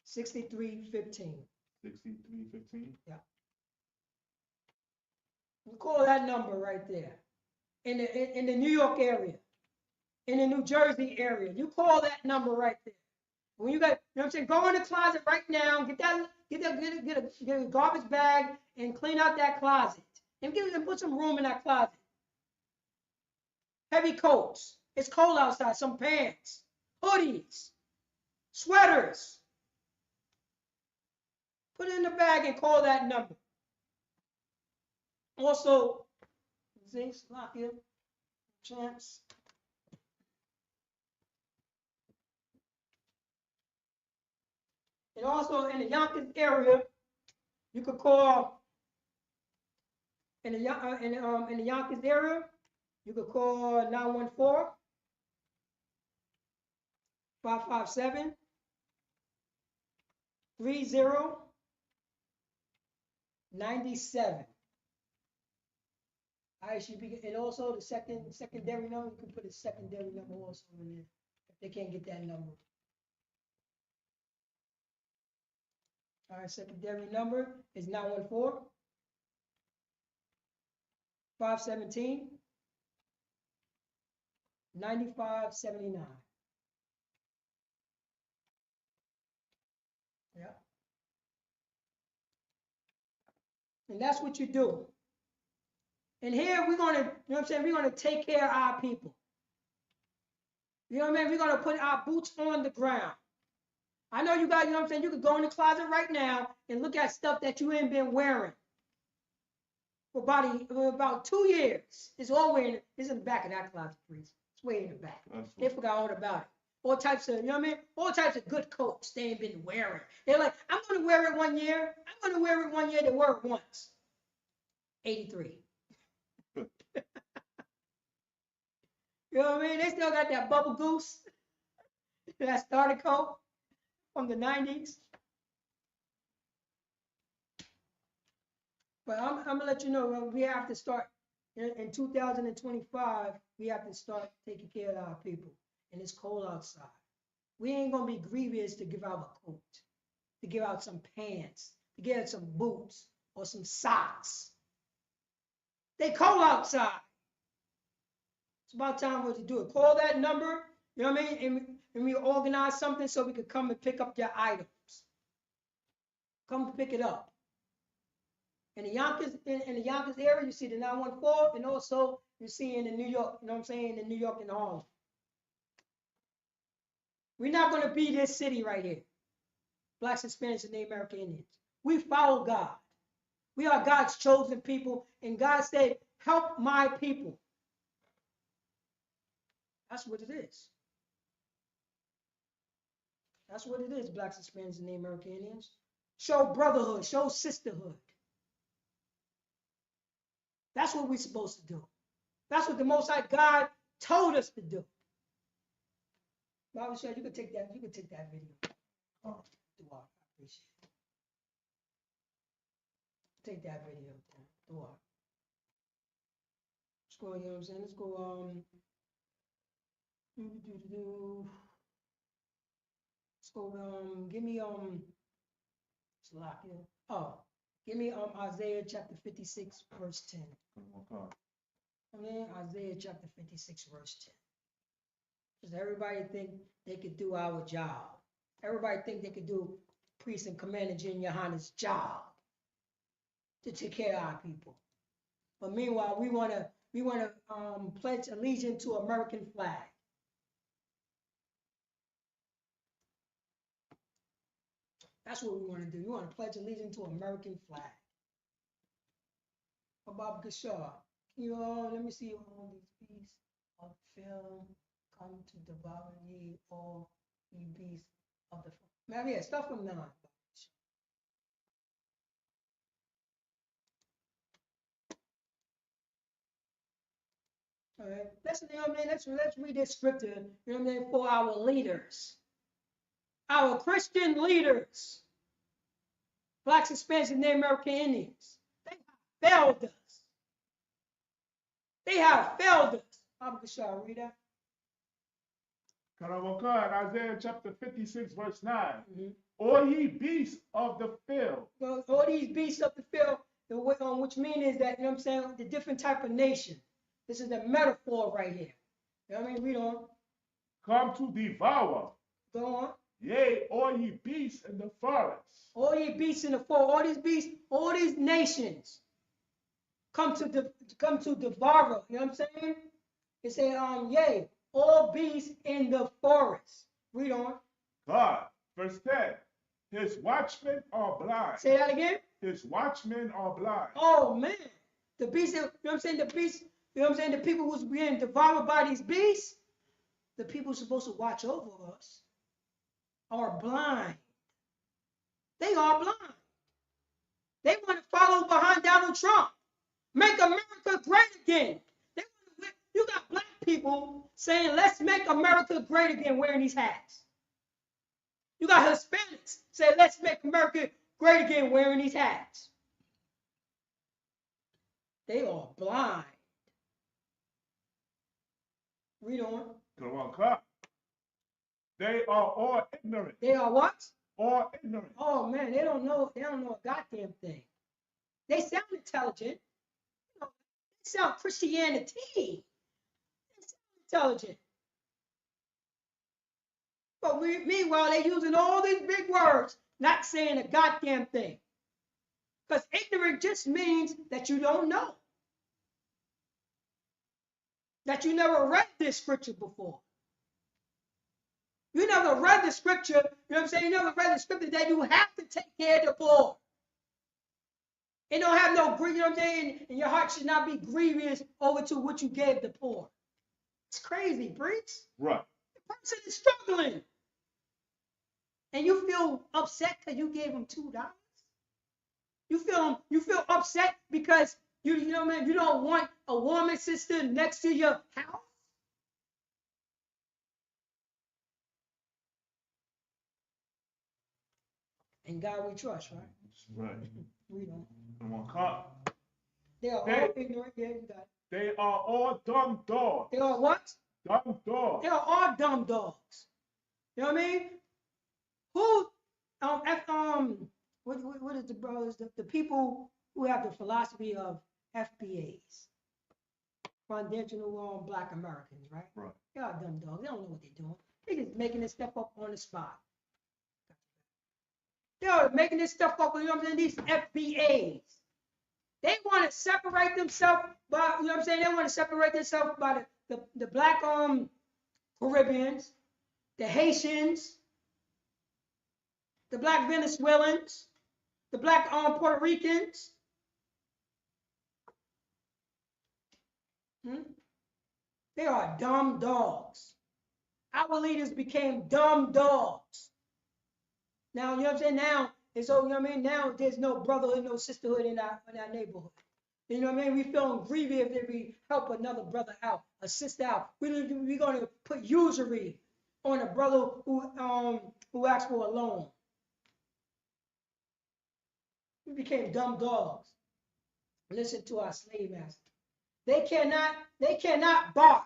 S17: 6315.
S18: 6315.
S17: Yeah. You call that number right there. In the New York area, in the New Jersey area, you call that number right there. When you got, you know what I'm saying, go in the closet right now, get a garbage bag and clean out that closet, and put some room in that closet. Heavy coats. It's cold outside. Some pants, hoodies, sweaters. Put it in the bag and call that number. Also, see, Slovakia, champs. And also in the Yonkers area, you could call in the Yonkers area, you could call 914 557 3097. ISUPK, and also the secondary number, you can put a secondary number also in there if they can't get that number. All right, secondary number is 914 517 9579. Yeah. And that's what you do. And here we're going to, you know what I'm saying, we're going to take care of our people. You know what I mean? We're going to put our boots on the ground. I know you guys, you know what I'm saying, you could go in the closet right now and look at stuff that you ain't been wearing for about 2 years. It's all way it's in the back of that closet, please. It's way in the back. They forgot all about it. All types of, you know what I mean? All types of good coats they ain't been wearing. They're like, I'm going to wear it 1 year. I'm going to wear it 1 year. They wear it once. 83. You know what I mean? They still got that bubble goose, that starter coat from the 90s. But I'm going to let you know, we have to start, in 2025, we have to start taking care of our people. And it's cold outside. We ain't going to be grievous to give out a coat, to give out some pants, to give out some boots or some socks. They cold outside. It's about time for us to do it. Call that number, you know what I mean? And we organize something so we could come and pick up your items. Come pick it up. In the Yonkers area, you see the 914, and also you see in the New York, you know what I'm saying, in New York and Harlem. We're not going to be this city right here. Blacks, Hispanics, and Native American Indians. We follow God. We are God's chosen people, and God said, help my people. That's what it is. That's what it is, Blacks, Hispanics, and Native American Indians. Show brotherhood, show sisterhood. That's what we're supposed to do. That's what the Most High God told us to do. Bible said you can take that video. Oh, I appreciate it. Take that video. Let's go, you know what I'm saying? Let's go, let's go, give me, Salakia. Oh, give me, Isaiah chapter 56, verse 10. I mean, Isaiah chapter 56, verse 10. Because everybody think they could do our job. Everybody think they could do priest and commander Jin Yohana's job to take care of our people. But meanwhile, we wanna pledge allegiance to American flag. That's what we want to do. We want to pledge allegiance to American flag. Bob Gashar, you all, let me see all these beasts of the film come to devour ye, all ye beasts of the film. Man, yeah, stuff from now. All right, let's, you know what I mean? Let's read this scripture, you know what I mean, for our leaders, our Christian leaders, Blacks, Hispanics, and Native American Indians. They have failed us. They have failed us. Bob Gashar, read that.
S18: Isaiah chapter 56, verse 9. All ye beasts of the field.
S17: All these beasts of the field, which means is that, you know what I'm saying, the different type of nation. This is the metaphor right here. You know what I mean? Read on.
S18: Come to devour.
S17: Go on.
S18: Yea, all ye beasts in the forest.
S17: All ye beasts in the forest, all these beasts, all these nations come to devour. You know what I'm saying? It say, yea, all beasts in the forest. Read on.
S18: God, verse 10. His watchmen are blind.
S17: Say that again.
S18: His watchmen are blind.
S17: Oh man. The beasts, you know what I'm saying? The beasts, you know what I'm saying? The people who's being devoured by these beasts, the people who's supposed to watch over us are blind. They are blind. They want to follow behind Donald Trump. Make America great again. You got black people saying, let's make America great again, wearing these hats. You got Hispanics saying, let's make America great again, wearing these hats. They are blind. Read on.
S18: Come on, come. They are all ignorant.
S17: They are what?
S18: All ignorant.
S17: Oh man, they don't know a goddamn thing. They sound intelligent. You know, they sound Christianity. They sound intelligent. But meanwhile, they're using all these big words, not saying a goddamn thing. Because ignorant just means that you don't know. That you never read this scripture before. You never read the scripture, you know what I'm saying? You never read the scripture that you have to take care of the poor. It don't have no grief, you know what I'm saying? And your heart should not be grievous over to what you gave the poor. It's crazy, Breeks.
S18: Right.
S17: The person is struggling. And you feel upset because you gave him $2? You feel upset because you know what I mean, you don't want a woman sister next to your house? In God we trust, right?
S18: Right.
S17: We don't.
S18: Come on, come.
S17: They are all ignorant. Yeah, you got it.
S18: They are all dumb dogs.
S17: They are what?
S18: Dumb dogs.
S17: They are all dumb dogs. You know what I mean? Who, what is the brothers, the people who have the philosophy of FBAs, foundational Black Americans, right?
S18: Right.
S17: They are dumb dogs. They don't know what they're doing. They're just making this stuff up on the spot. They're making this stuff up, you know what I'm saying? These FBAs. They want to separate themselves by, you know what I'm saying? They want to separate themselves by the Black Caribbeans, the Haitians, the Black Venezuelans, the Black Puerto Ricans. They are dumb dogs. Our leaders became dumb dogs. Now, you know what I'm saying? Now, it's so, you know what I mean? Now there's no brotherhood, no sisterhood in our neighborhood. You know what I mean? We feeling grievous if we help another brother out, a sister out. We're going to put usury on a brother who asked for a loan. We became dumb dogs. Listen to our slave master. They cannot bark.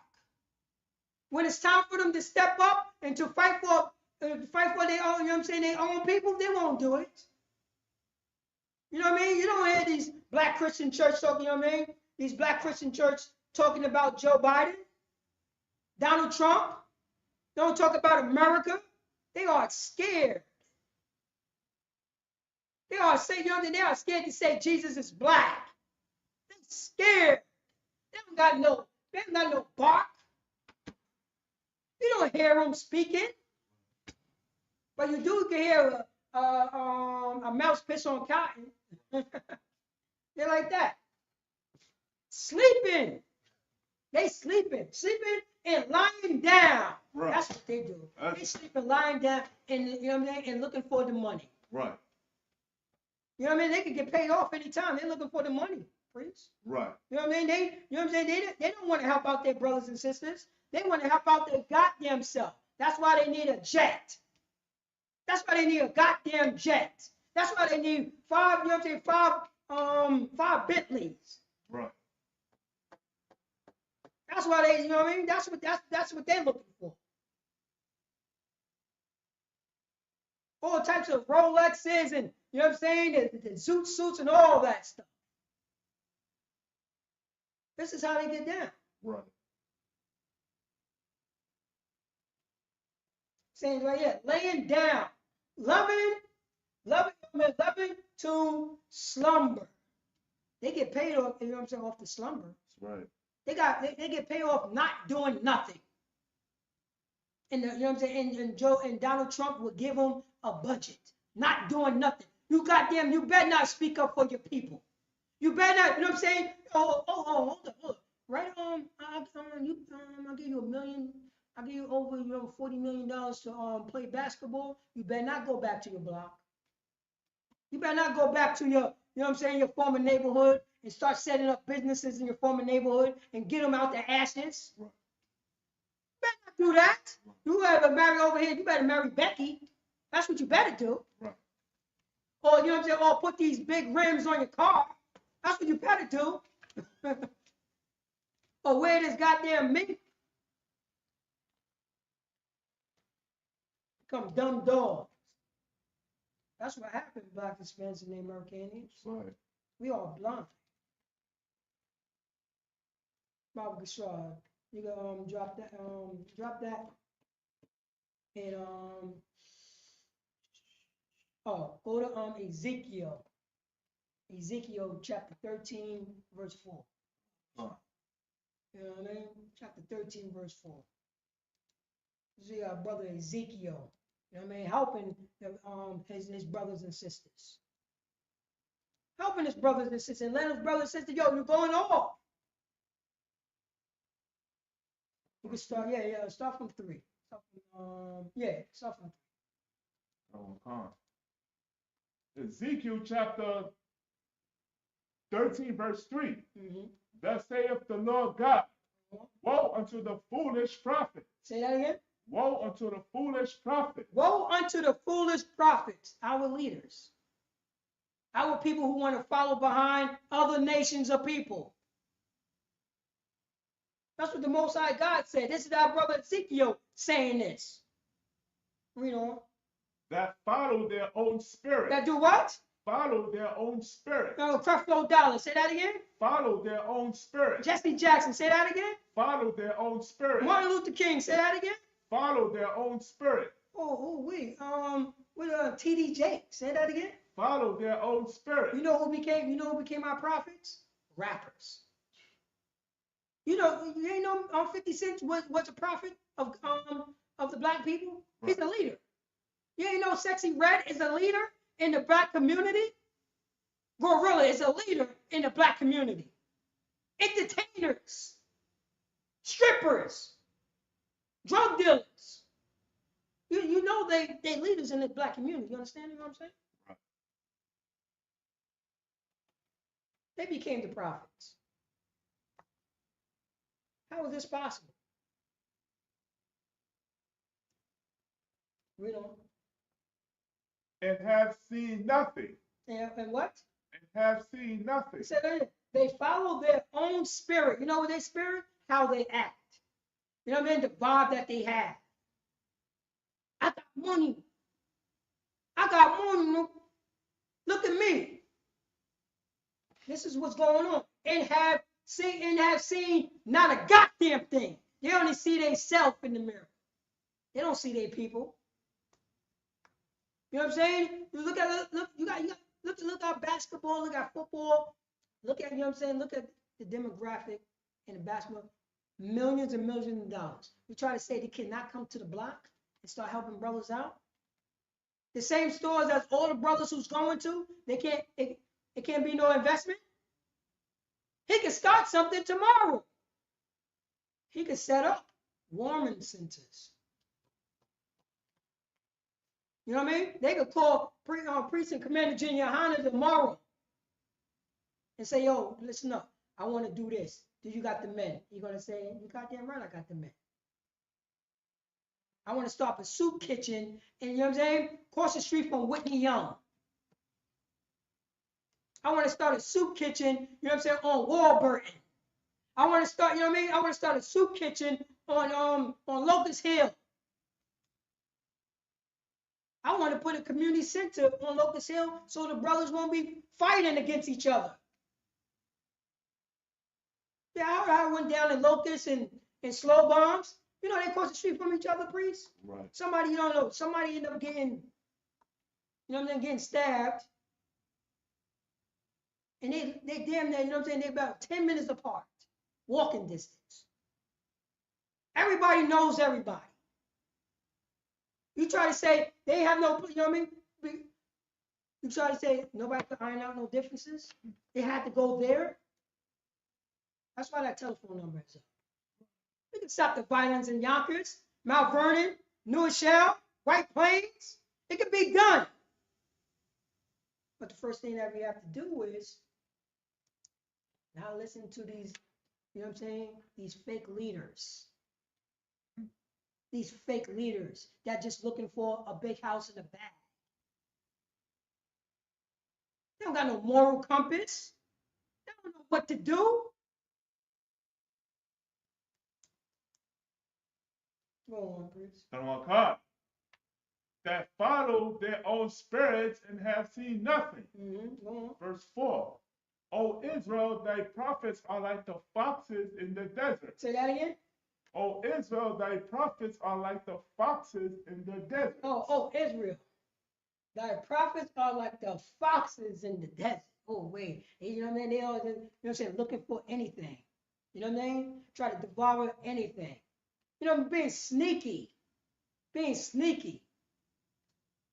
S17: When it's time for them to step up and to fight for their own, you know what I'm saying, their own people, they won't do it. You know what I mean? You don't hear these black Christian church talking, you know what I mean? These black Christian church talking about Joe Biden, Donald Trump. Don't talk about America. They are scared. They are saying, you know, they are scared to say Jesus is black. They're scared. They don't got no bark. You don't hear them speaking. But you do hear a mouse piss on cotton. They're like that. Sleeping. They sleeping and lying down.
S18: Right.
S17: That's what they do. They sleeping, lying down, and you know what I mean, and looking for the money.
S18: Right.
S17: You know what I mean? They can get paid off anytime. They're looking for the money, priest.
S18: Right.
S17: You know what I mean? You know what I'm saying? They don't want to help out their brothers and sisters. They want to help out their goddamn self. That's why they need a jet. That's why they need a goddamn jet. That's why they need five, you know what I'm saying, five Bentleys.
S18: Right.
S17: That's why they, you know what I mean? That's what they're looking for. All types of Rolexes and, you know what I'm saying, the zoot suits and all that stuff. This is how they get down.
S18: Right.
S17: Saying right here, laying down, loving to slumber. They get paid off, you know what I'm saying, off the slumber.
S18: That's right.
S17: They get paid off not doing nothing. And you know what I'm saying, and Donald Trump would give them a budget, not doing nothing. You better not speak up for your people. You better not, you know what I'm saying? Hold up. Right, I'll give you $1 million. I'll give you over, $40 million to play basketball. You better not go back to your block. You better not go back to your, you know what I'm saying, your former neighborhood and start setting up businesses in your former neighborhood and get them out the ashes. You better not do that. You ever marry over here, you better marry Becky. That's what you better do.
S18: Right.
S17: Or, you know what I'm saying, or put these big rims on your car. That's what you better do. Or wear this goddamn mink. Become dumb dogs. That's what happened to Black Hispanics and the Americans.
S18: Right.
S17: We all blind. Baba Gashar, you can drop that, and go to Ezekiel chapter 13 verse 4. You know what I mean? Chapter 13 verse 4. See our brother Ezekiel, you know what I mean, helping his brothers and sisters. Helping his brothers and sisters, and let his brothers and sisters, yo, you're going off. You can start, start from 3. Start from 3.
S18: Ezekiel chapter 13, verse 3.
S17: Mm-hmm.
S18: Thus saith the Lord God, woe unto the foolish prophet.
S17: Say that again.
S18: Woe unto the foolish prophet.
S17: Woe unto the foolish prophets, our leaders, our people who want to follow behind other nations of people. That's what the Most High God said. This is our brother Ezekiel saying this. Read on.
S18: That follow their own spirit.
S17: That do what?
S18: Follow their own spirit.
S17: No, Creflo Dollar, say that again.
S18: Follow their own spirit.
S17: Jesse Jackson, say that again.
S18: Follow their own spirit.
S17: Martin Luther King, say that again.
S18: Follow their own spirit.
S17: With TD Jakes, say that again.
S18: Follow their own spirit.
S17: You know who became our prophets? Rappers. You ain't know 50 Cent was a prophet of the black people? Right. He's a leader. You ain't know Sexy Red is a leader in the black community? Gorilla is a leader in the black community. Entertainers, strippers, drug dealers. You know they leaders in the black community. You understand what I'm saying?
S18: Right.
S17: They became the prophets. How is this possible? Read on.
S18: And have seen nothing.
S17: And what?
S18: And have seen nothing.
S17: Say that again. They follow their own spirit. You know what their spirit? How they act. You know what I mean? The vibe that they have. I got money. I got money. Look at me. This is what's going on. And have seen not a goddamn thing. They only see themselves in the mirror. They don't see their people. You know what I'm saying? You look at basketball, look at football, look at, you know what I'm saying? Look at the demographic in the basketball. Millions and millions of dollars. We try to say they cannot come to the block and start helping brothers out. The same stores as all the brothers who's going to, it can't be no investment. He can start something tomorrow. He can set up warming centers. You know what I mean? They could call Precinct Commander Junior Hanna tomorrow and say, yo, listen up. I want to do this. Do you got the men? You're going to say, you goddamn right, I got the men. I want to start a soup kitchen, and you know what I'm saying? Across the street from Whitney Young. I want to start a soup kitchen, you know what I'm saying, on Warburton. I want to start, you know what I mean? I want to start a soup kitchen on Locust Hill. I want to put a community center on Locust Hill so the brothers won't be fighting against each other. Yeah, I went down in Locust and Slow Bombs. You know, they cross the street from each other, priest.
S18: Right.
S17: Somebody, you don't know, somebody ended up getting, you know what I'm saying, getting stabbed. And they damn near, you know what I'm saying, they're about 10 minutes apart, walking distance. Everybody knows everybody. You try to say they have no, you know what I mean? You try to say nobody could iron out no differences. They had to go there. That's why that telephone number is up. We can stop the violence in Yonkers, Mount Vernon, New Rochelle, White Plains. It can be done. But the first thing that we have to do is now listen to these, you know what I'm saying, these fake leaders. These fake leaders that just looking for a big house in a bag. They don't got no moral compass. They don't know what to do. Go on, please.
S18: That follow their own spirits and have seen nothing.
S17: Go on.
S18: Verse 4. O Israel, thy prophets are like the foxes in the desert.
S17: Say that again.
S18: O Israel, thy prophets are like the foxes in the desert.
S17: Oh, Israel. Thy prophets are like the foxes in the desert. Oh, wait. You know what I mean? They always, you know what I'm saying, looking for anything. You know what I mean? Try to devour anything. You know, being sneaky. Being sneaky.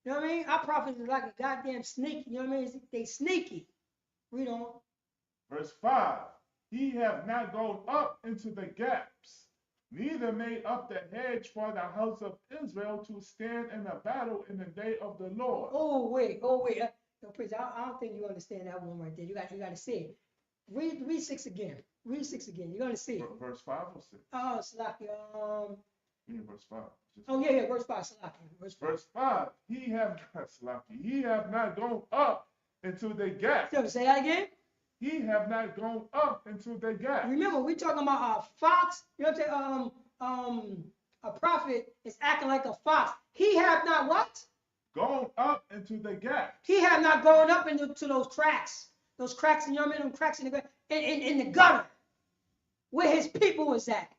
S17: You know what I mean? Our prophets are like a goddamn sneaky. You know what I mean? They sneaky. Read on.
S18: Verse 5. He have not gone up into the gaps, neither made up the hedge for the house of Israel to stand in a battle in the day of the Lord.
S17: Oh, wait. No, please, I don't think you understand that one right there. You got to see it. Read 6 again. Read 6 again. You're going to see it.
S18: Verse 5 or 6?
S17: Oh, Salaki.
S18: Verse 5.
S17: Oh, yeah, verse 5, Salaki.
S18: Verse 5. He have not gone up into the gap.
S17: So, say that again.
S18: He have not gone up into the gap.
S17: Remember, we're talking about a fox. You know what I'm saying? A prophet is acting like a fox. He have not what?
S18: Gone up into the gap.
S17: He have not gone up into those cracks. Those cracks, you know what I mean? Them cracks in the gutter. Where his people was at.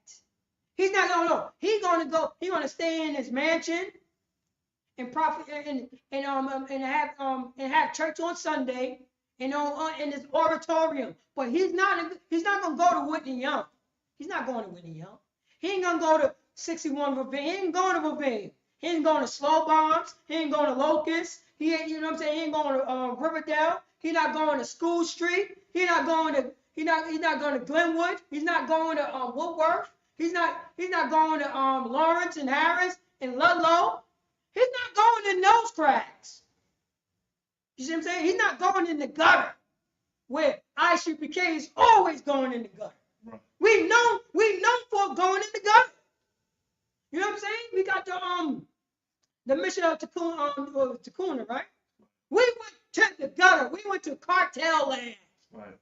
S17: He's not gonna know. He's gonna stay in his mansion and profit and have church on Sunday and in his auditorium. But he's not gonna go to Whitney Young. He's not going to Whitney Young. He ain't gonna go to 61 Ravine. He ain't going to Ravine. He ain't going to Slow Bombs. He ain't going to Locust. He ain't, you know what I'm saying? He ain't going to Riverdale. He's not going to School Street. He's not going to Glenwood. He's not going to Woodworth. He's not going to Lawrence and Harris and Ludlow. He's not going in those cracks. You see what I'm saying? He's not going in the gutter where ISUPK is always going in the gutter. Right. We know for going in the gutter. You know what I'm saying? We got the mission of Takuna, right? We went to the gutter. We went to cartel land.
S18: Right.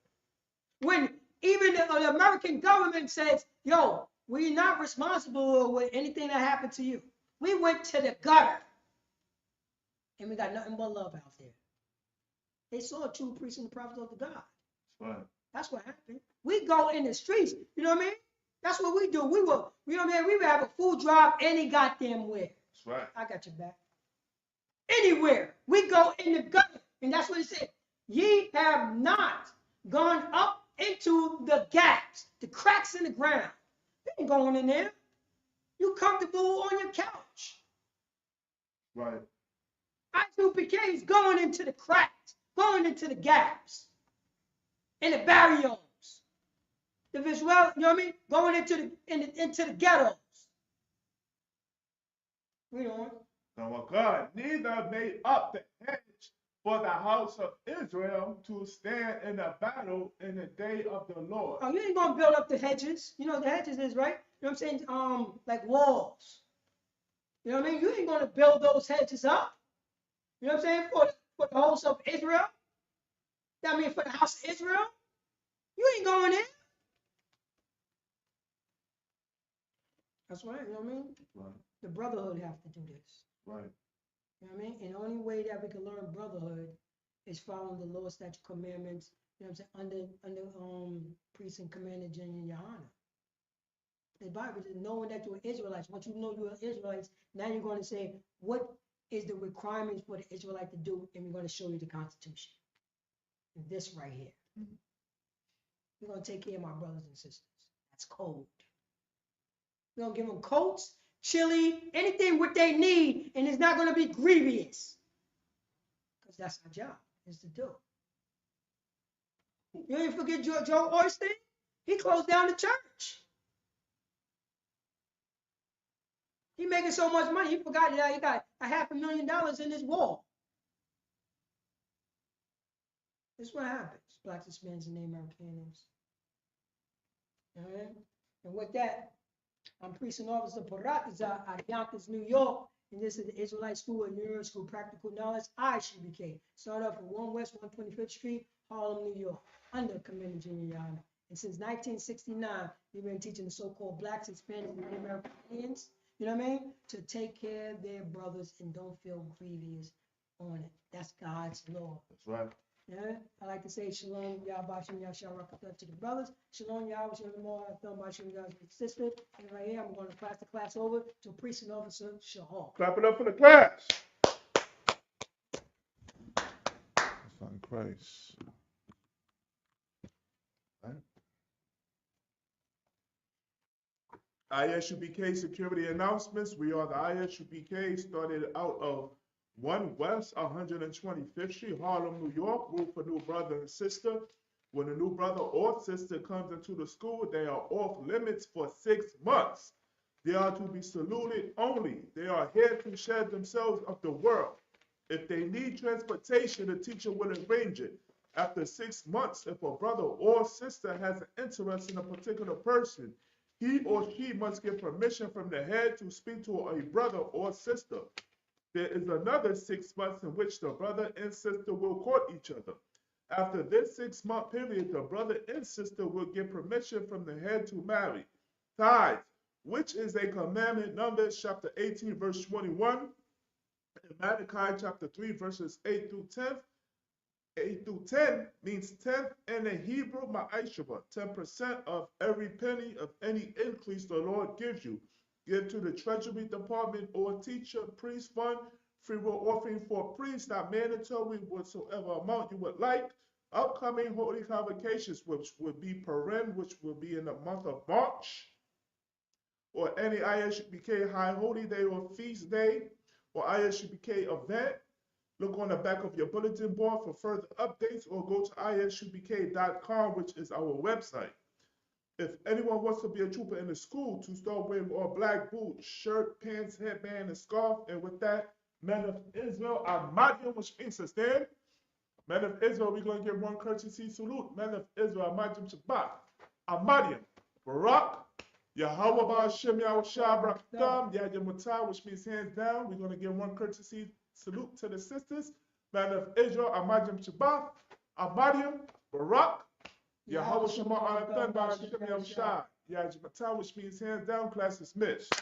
S17: When even the American government says, yo, we're not responsible with anything that happened to you. We went to the gutter. And we got nothing but love out there. They saw a true priest and the prophet of the God.
S18: Right.
S17: That's what happened. We go in the streets, you know what I mean? That's what we do. We will, you know what I mean? We would have a food drive any goddamn where.
S18: That's right.
S17: I got your back. Anywhere. We go in the gutter. And that's what it said. Ye have not gone up into the gaps, the cracks in the ground. You ain't going in there. You comfortable on your couch.
S18: Right.
S17: ISUPK is going into the cracks, going into the gaps, in the barrios. The Israel, you know what I mean? Going into the ghettos. Read on.
S18: Now God neither made up the hedge for the house of Israel to stand in the battle in the day of the Lord.
S17: Oh, you ain't gonna build up the hedges. You know what the hedges is, right? You know what I'm saying? Like walls. You know what I mean? You ain't gonna build those hedges up. You know what I'm saying? For the house of Israel. That means for the house of Israel. You ain't going in. That's right. You know what I mean?
S18: Right.
S17: The brotherhood have to do this.
S18: Right.
S17: You know what I mean? And the only way that we can learn brotherhood is following the law, statute, commandments. You know what I'm saying? Under priest and commander General Yohana. The Bible is knowing that you're Israelites. Once you know you're Israelites, now you're going to say, what is the requirements for the Israelite to do? And we're going to show you the Constitution. This right here. Mm-hmm. We're going to take care of my brothers and sisters. That's cold. We're going to give them coats, chili, anything what they need, and it's not going to be grievous. Because that's our job, is to do. You ain't forget Joe Oyster? He closed down the church. He making so much money, he forgot that he got $500,000 in his wall. This is what happens. Blacks, Hispanics, and Native Americans. All right? And with that, I'm Priest and Officer Paratiza at Yonkers, New York. And this is the Israelite School and University School Practical Knowledge, ISUPK. Start off from 1 West 125th Street, Harlem, New York, under Commander Junior Yana. And since 1969, we've been teaching the so-called Blacks, Hispanics, and Native Americans, you know what I mean? To take care of their brothers and don't feel grievous on it. That's God's law.
S18: That's right.
S17: Yeah, I like to say Shalom, Yahbashim, Yahshua, to the brothers. Shalom, Yahweh, Shalom, Bashim, Yahweh, to the sister. And right here, I'm going to pass the class over to Priest and Officer Shahal.
S18: Clap it up for the class. Son Christ. Right. ISUPK security announcements. We are the ISUPK, started out of 1 West 125th Street, Harlem, New York. Rule for new brother and sister. When a new brother or sister comes into the school, they are off limits for 6 months. They are to be saluted only. They are here to shed themselves of the world. If they need transportation, the teacher will arrange it. After 6 months, if a brother or sister has an interest in a particular person, he or she must get permission from the head to speak to a brother or sister. There is another 6 months in which the brother and sister will court each other. After this 6-month period, the brother and sister will get permission from the head to marry. Tithes, which is a commandment, Numbers chapter 18, verse 21, and Malachi chapter 3, verses 8 through 10. 8 through 10 means 10th in the Hebrew ma'ashava, 10% of every penny of any increase the Lord gives you. Give to the Treasury Department or teacher, priest fund, free will offering for priests, not mandatory, whatsoever amount you would like. Upcoming holy convocations, which would be Purim, which will be in the month of March, or any ISUPK high holy day or feast day, or ISUPK event. Look on the back of your bulletin board for further updates, or go to isupk.com, which is our website. If anyone wants to be a trooper in the school, to start wearing all black boots, shirt, pants, headband, and scarf. And with that, men of Israel, Ahmadian, which means to stand. Men of Israel, we're going to give one courtesy salute. Men of Israel, Ahmadian Shabbat. Ahmadian, Barak, Yahweh Ba'ashem Yahushua Brakdam, Yahya Mutar, which means hands down. We're going to give one courtesy salute to the sisters. Men of Israel, Ahmadian Shabbat. Ahmadian, Barak, Yahweh Shema Anathan Ba'Shem Yam Shai. Yajimata, which means hands down, class dismissed.